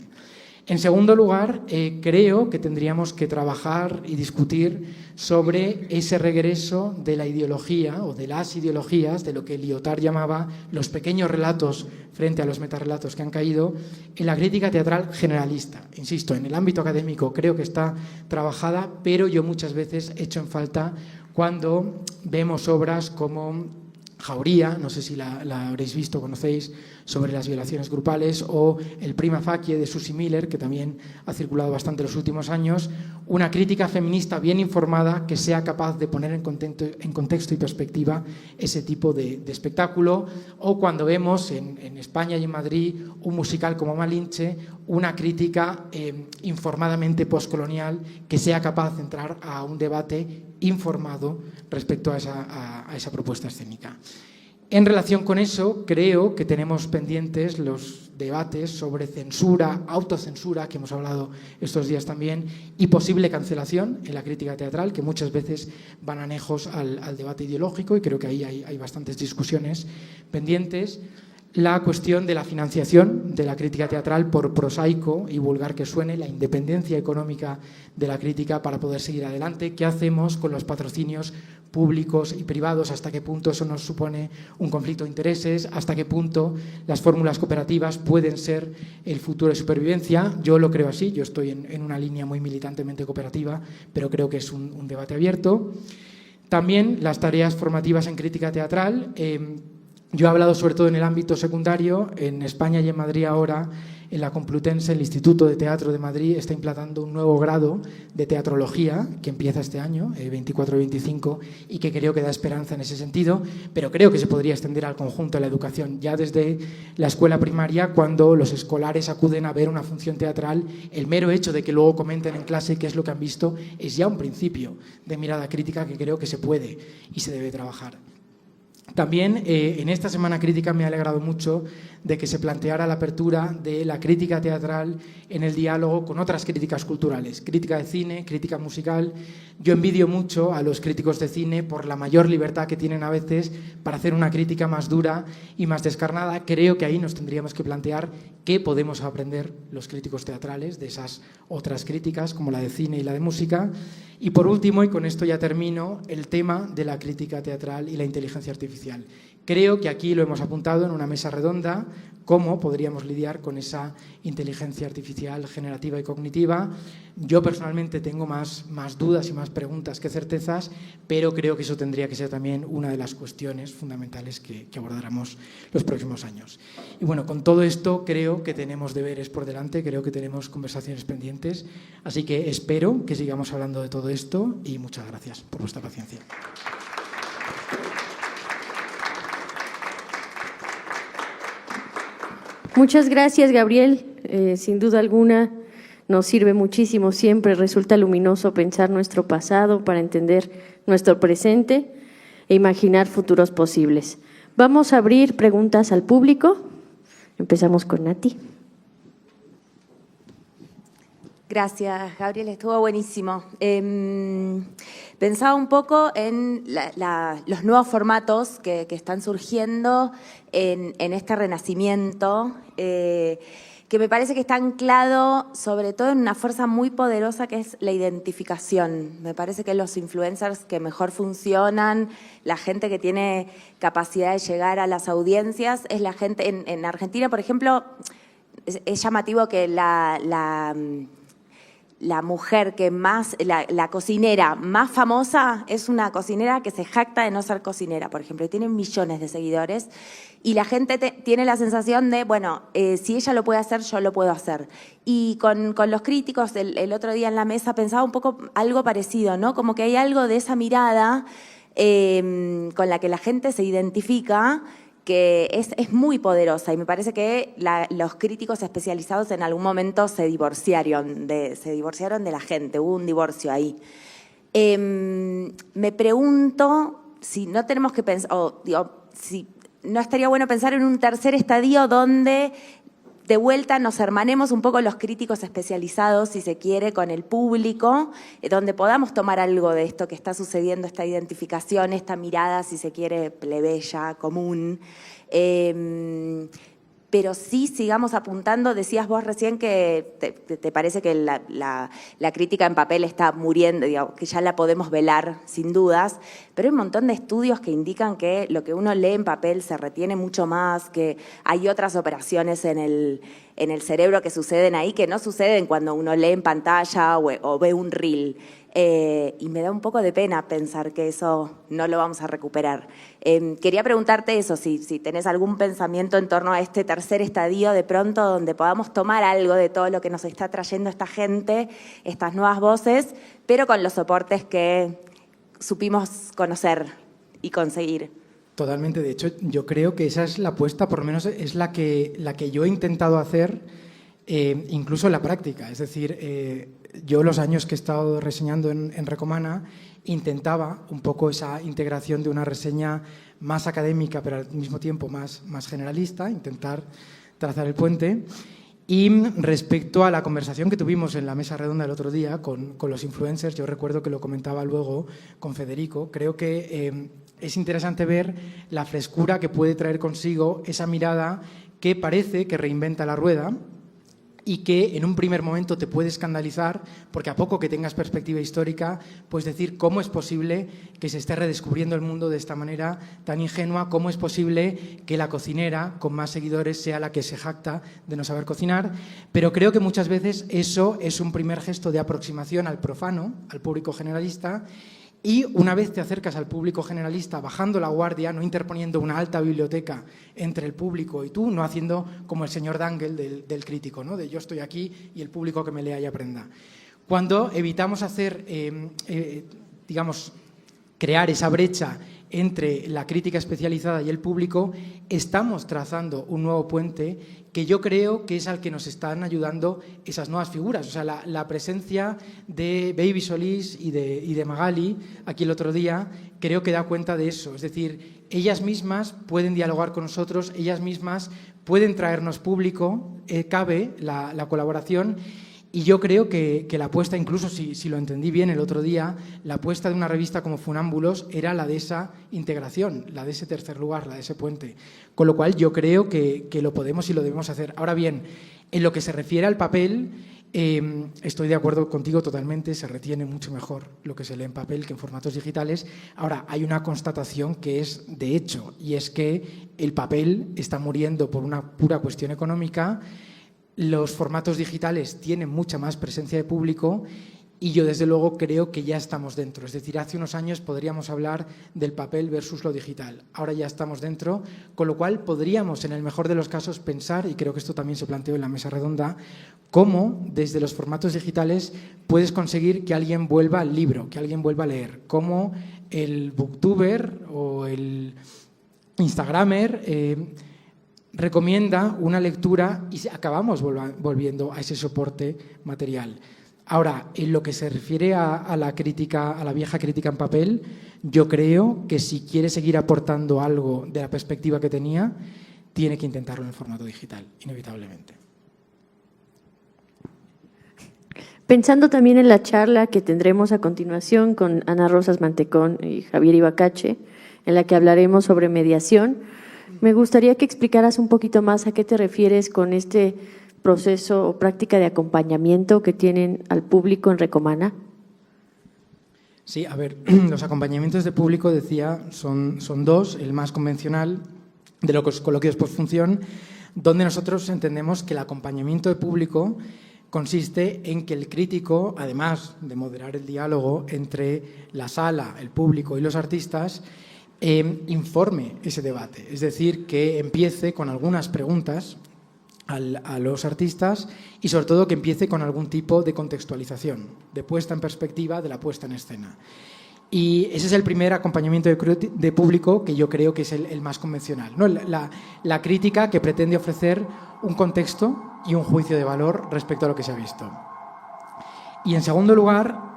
En segundo lugar, creo que tendríamos que trabajar y discutir sobre ese regreso de la ideología o de las ideologías, de lo que Lyotard llamaba los pequeños relatos frente a los metarrelatos que han caído, en la crítica teatral generalista. Insisto, en el ámbito académico creo que está trabajada, pero yo muchas veces echo en falta cuando vemos obras como Jauría, no sé si la habréis visto, conocéis, sobre las violaciones grupales, o el Prima Facie de Susie Miller, que también ha circulado bastante en los últimos años, una crítica feminista bien informada que sea capaz de poner en contexto y perspectiva ese tipo de espectáculo, o cuando vemos en España y en Madrid un musical como Malinche, una crítica informadamente postcolonial que sea capaz de entrar a un debate informado respecto a esa propuesta escénica. En relación con eso, creo que tenemos pendientes los debates sobre censura, autocensura, que hemos hablado estos días también, y posible cancelación en la crítica teatral, que muchas veces van anejos al debate ideológico, y creo que ahí hay bastantes discusiones pendientes. la cuestión de la financiación de la crítica teatral, por prosaico y vulgar que suene, la independencia económica de la crítica para poder seguir adelante. ¿Qué hacemos con los patrocinios públicos y privados? ¿Hasta qué punto eso nos supone un conflicto de intereses? ¿Hasta qué punto las fórmulas cooperativas pueden ser el futuro de supervivencia? Yo lo creo así, yo estoy en una línea muy militantemente cooperativa, pero creo que es un debate abierto. También las tareas formativas en crítica teatral. Yo he hablado sobre todo en el ámbito secundario. En España y en Madrid ahora, en la Complutense, el Instituto de Teatro de Madrid está implantando un nuevo grado de teatrología que empieza este año, 24 y 25, y que creo que da esperanza en ese sentido, pero creo que se podría extender al conjunto de la educación. Ya desde la escuela primaria, cuando los escolares acuden a ver una función teatral, el mero hecho de que luego comenten en clase qué es lo que han visto es ya un principio de mirada crítica que creo que se puede y se debe trabajar. También en esta Semana Crítica me ha alegrado mucho de que se planteara la apertura de la crítica teatral en el diálogo con otras críticas culturales, crítica de cine, crítica musical. Yo envidio mucho a los críticos de cine por la mayor libertad que tienen a veces para hacer una crítica más dura y más descarnada. Creo que ahí nos tendríamos que plantear qué podemos aprender los críticos teatrales de esas otras críticas, como la de cine y la de música. Y por último, y con esto ya termino, el tema de la crítica teatral y la inteligencia artificial. Creo que aquí lo hemos apuntado en una mesa redonda, cómo podríamos lidiar con esa inteligencia artificial generativa y cognitiva. Yo personalmente tengo más dudas y más preguntas que certezas, pero creo que eso tendría que ser también una de las cuestiones fundamentales que abordáramos los próximos años. Y bueno, con todo esto creo que tenemos deberes por delante, creo que tenemos conversaciones pendientes, así que espero que sigamos hablando de todo esto y muchas gracias por vuestra paciencia. Muchas gracias, Gabriel. Sin duda alguna nos sirve muchísimo siempre, resulta luminoso pensar nuestro pasado para entender nuestro presente e imaginar futuros posibles. Vamos a abrir preguntas al público. Empezamos con Nati. Gracias, Gabriel, estuvo buenísimo. Pensaba un poco en los nuevos formatos que están surgiendo en este renacimiento, que me parece que está anclado sobre todo en una fuerza muy poderosa que es la identificación. Me parece que los influencers que mejor funcionan, la gente que tiene capacidad de llegar a las audiencias, es la gente en Argentina, por ejemplo, es llamativo que la mujer que más, la cocinera más famosa es una cocinera que se jacta de no ser cocinera, por ejemplo, y tiene millones de seguidores, y la gente tiene la sensación de, bueno, si ella lo puede hacer, yo lo puedo hacer. Y con los críticos, el otro día en la mesa pensaba un poco algo parecido, ¿no? Como que hay algo de esa mirada con la que la gente se identifica, que es muy poderosa, y me parece que los críticos especializados en algún momento se divorciaron de la gente, hubo un divorcio ahí. Me pregunto si no tenemos que pensar, si no estaría bueno pensar en un tercer estadio donde de vuelta nos hermanemos un poco los críticos especializados, si se quiere, con el público, donde podamos tomar algo de esto que está sucediendo, esta identificación, esta mirada, si se quiere, plebeya, común. Pero sí sigamos apuntando. Decías vos recién que te parece que la crítica en papel está muriendo, digamos, que ya la podemos velar sin dudas, pero hay un montón de estudios que indican que lo que uno lee en papel se retiene mucho más, que hay otras operaciones en el cerebro que suceden ahí que no suceden cuando uno lee en pantalla o ve un reel. Y me da un poco de pena pensar que eso no lo vamos a recuperar. Quería preguntarte eso, si tenés algún pensamiento en torno a este tercer estadio de pronto donde podamos tomar algo de todo lo que nos está trayendo esta gente, estas nuevas voces, pero con los soportes que supimos conocer y conseguir. Totalmente, de hecho yo creo que esa es la apuesta, por lo menos es la que yo he intentado hacer incluso en la práctica, es decir, yo los años que he estado reseñando en Recomana intentaba un poco esa integración de una reseña más académica pero al mismo tiempo más generalista, intentar trazar el puente. Y respecto a la conversación que tuvimos en la mesa redonda el otro día con los influencers, yo recuerdo que lo comentaba luego con Federico, creo que es interesante ver la frescura que puede traer consigo esa mirada que parece que reinventa la rueda y que en un primer momento te puede escandalizar, porque a poco que tengas perspectiva histórica, puedes decir cómo es posible que se esté redescubriendo el mundo de esta manera tan ingenua, cómo es posible que la cocinera con más seguidores sea la que se jacta de no saber cocinar, pero creo que muchas veces eso es un primer gesto de aproximación al profano, al público generalista, y una vez te acercas al público generalista bajando la guardia, no interponiendo una alta biblioteca entre el público y tú, no haciendo como el señor D'Angel del crítico, ¿no? De yo estoy aquí y el público que me lea y aprenda. Cuando evitamos hacer, digamos, crear esa brecha entre la crítica especializada y el público, estamos trazando un nuevo puente que yo creo que es al que nos están ayudando esas nuevas figuras. O sea, la presencia de Baby Solís y de Magali aquí el otro día creo que da cuenta de eso. Es decir, ellas mismas pueden dialogar con nosotros, ellas mismas pueden traernos público, cabe la colaboración. Y yo creo que la apuesta, incluso si lo entendí bien el otro día, la apuesta de una revista como Funámbulos era la de esa integración, la de ese tercer lugar, la de ese puente. Con lo cual yo creo que lo podemos y lo debemos hacer. Ahora bien, en lo que se refiere al papel, estoy de acuerdo contigo totalmente, se retiene mucho mejor lo que se lee en papel que en formatos digitales. Ahora, hay una constatación que es de hecho, y es que el papel está muriendo por una pura cuestión económica. Los formatos digitales tienen mucha más presencia de público y yo desde luego creo que ya estamos dentro. Es decir, hace unos años podríamos hablar del papel versus lo digital. Ahora ya estamos dentro, con lo cual podríamos en el mejor de los casos pensar, y creo que esto también se planteó en la mesa redonda, cómo desde los formatos digitales puedes conseguir que alguien vuelva al libro, que alguien vuelva a leer, cómo el booktuber o el instagramer recomienda una lectura y acabamos volviendo a ese soporte material. Ahora, en lo que se refiere a la crítica, a la vieja crítica en papel, yo creo que si quiere seguir aportando algo de la perspectiva que tenía, tiene que intentarlo en el formato digital, inevitablemente. Pensando también en la charla que tendremos a continuación con Ana Rosas Mantecón y Javier Ibacache, en la que hablaremos sobre mediación, me gustaría que explicaras un poquito más a qué te refieres con este proceso o práctica de acompañamiento que tienen al público en Recomana. Sí, a ver, los acompañamientos de público, decía, son dos. El más convencional, de los coloquios postfunción, donde nosotros entendemos que el acompañamiento de público consiste en que el crítico, además de moderar el diálogo entre la sala, el público y los artistas, informe ese debate, es decir, que empiece con algunas preguntas a los artistas y sobre todo que empiece con algún tipo de contextualización, de puesta en perspectiva de la puesta en escena. Y ese es el primer acompañamiento de público que yo creo que es el más convencional, ¿no? La crítica que pretende ofrecer un contexto y un juicio de valor respecto a lo que se ha visto. Y en segundo lugar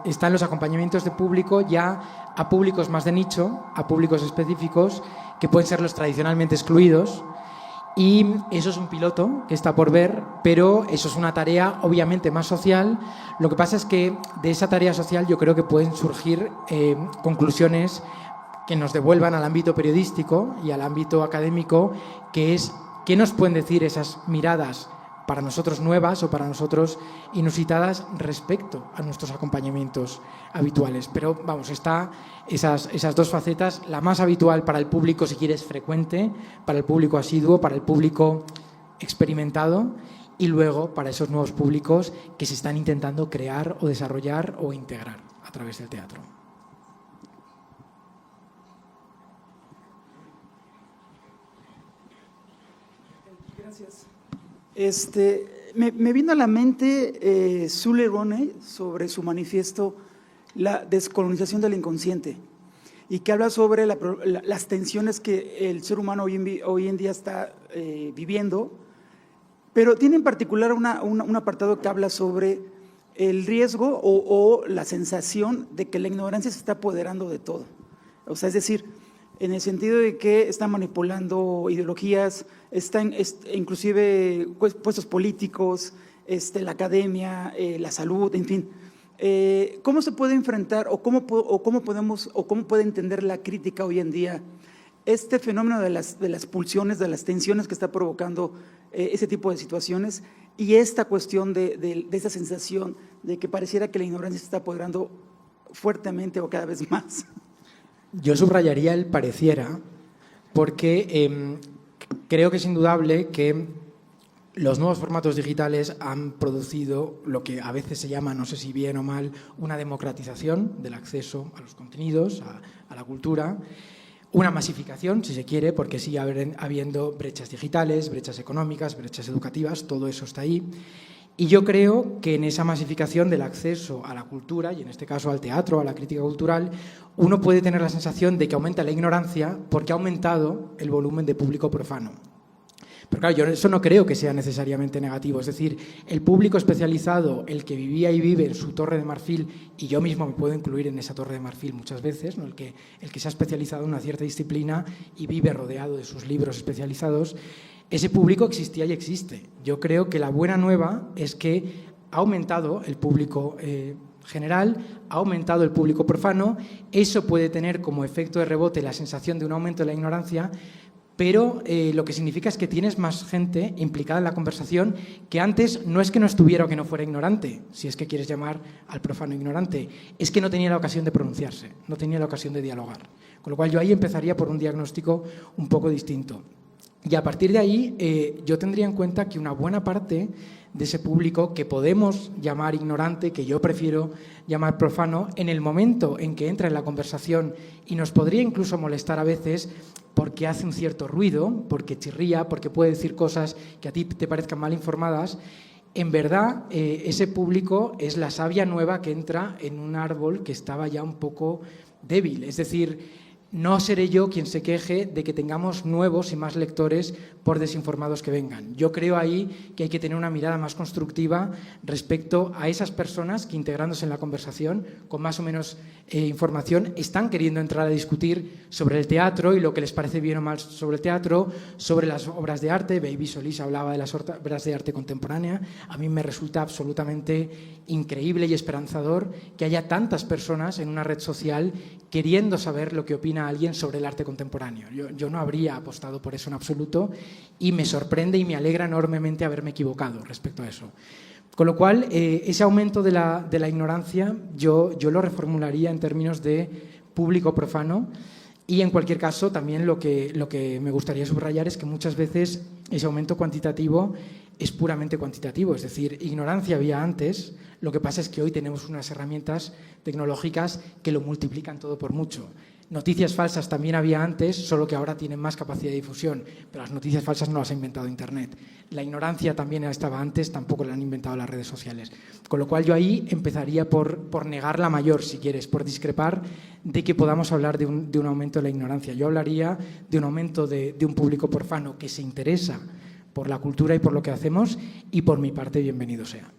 están los acompañamientos de público ya a públicos más de nicho, a públicos específicos que pueden ser los tradicionalmente excluidos, y eso es un piloto que está por ver, pero eso es una tarea obviamente más social. Lo que pasa es que de esa tarea social yo creo que pueden surgir conclusiones que nos devuelvan al ámbito periodístico y al ámbito académico, que es qué nos pueden decir esas miradas para nosotros nuevas o para nosotros inusitadas respecto a nuestros acompañamientos habituales. Pero vamos, está esas dos facetas, la más habitual para el público, si quieres, frecuente, para el público asiduo, para el público experimentado, y luego para esos nuevos públicos que se están intentando crear o desarrollar o integrar a través del teatro. Gracias. Me vino a la mente Zule Roney sobre su manifiesto La descolonización del inconsciente, y que habla sobre las tensiones que el ser humano hoy en día está viviendo, pero tiene en particular un apartado que habla sobre el riesgo o la sensación de que la ignorancia se está apoderando de todo. O sea, es decir, en el sentido de que está manipulando ideologías, inclusive puestos políticos, la academia, la salud, en fin. ¿Cómo se puede enfrentar o cómo puede entender la crítica hoy en día este fenómeno de las pulsiones, de las tensiones que está provocando ese tipo de situaciones y esta cuestión de esa sensación de que pareciera que la ignorancia se está apoderando fuertemente o cada vez más? Yo subrayaría el pareciera, porque creo que es indudable que los nuevos formatos digitales han producido lo que a veces se llama, no sé si bien o mal, una democratización del acceso a los contenidos, a la cultura, una masificación, si se quiere, porque sigue habiendo brechas digitales, brechas económicas, brechas educativas, todo eso está ahí. Y yo creo que en esa masificación del acceso a la cultura, y en este caso al teatro, a la crítica cultural, uno puede tener la sensación de que aumenta la ignorancia porque ha aumentado el volumen de público profano. Pero claro, yo eso no creo que sea necesariamente negativo. Es decir, el público especializado, el que vivía y vive en su Torre de Marfil, y yo mismo me puedo incluir en esa Torre de Marfil muchas veces, ¿no? el que se ha especializado en una cierta disciplina y vive rodeado de sus libros especializados, ese público existía y existe. Yo creo que la buena nueva es que ha aumentado el público general, ha aumentado el público profano. Eso puede tener como efecto de rebote la sensación de un aumento de la ignorancia, pero lo que significa es que tienes más gente implicada en la conversación que antes no es que no estuviera o que no fuera ignorante, si es que quieres llamar al profano ignorante, es que no tenía la ocasión de pronunciarse, no tenía la ocasión de dialogar. Con lo cual yo ahí empezaría por un diagnóstico un poco distinto. Y a partir de ahí yo tendría en cuenta que una buena parte de ese público que podemos llamar ignorante, que yo prefiero llamar profano, en el momento en que entra en la conversación y nos podría incluso molestar a veces porque hace un cierto ruido, porque chirría, porque puede decir cosas que a ti te parezcan mal informadas, en verdad ese público es la savia nueva que entra en un árbol que estaba ya un poco débil. Es decir, no seré yo quien se queje de que tengamos nuevos y más lectores por desinformados que vengan. Yo creo ahí que hay que tener una mirada más constructiva respecto a esas personas que, integrándose en la conversación, con más o menos información, están queriendo entrar a discutir sobre el teatro y lo que les parece bien o mal sobre el teatro, sobre las obras de arte. Baby Solís hablaba de las obras de arte contemporánea. A mí me resulta absolutamente increíble y esperanzador que haya tantas personas en una red social queriendo saber lo que opina alguien sobre el arte contemporáneo. Yo no habría apostado por eso en absoluto y me sorprende y me alegra enormemente haberme equivocado respecto a eso. Con lo cual, ese aumento de la ignorancia yo lo reformularía en términos de público profano y, en cualquier caso, también lo que me gustaría subrayar es que muchas veces ese aumento cuantitativo es puramente cuantitativo, es decir, ignorancia había antes, lo que pasa es que hoy tenemos unas herramientas tecnológicas que lo multiplican todo por mucho. Noticias falsas también había antes, solo que ahora tienen más capacidad de difusión, pero las noticias falsas no las ha inventado Internet. La ignorancia también estaba antes, tampoco la han inventado las redes sociales. Con lo cual yo ahí empezaría por negar la mayor, si quieres, por discrepar de que podamos hablar de un aumento de la ignorancia. Yo hablaría de un aumento de un público profano que se interesa por la cultura y por lo que hacemos, y por mi parte, bienvenido sea.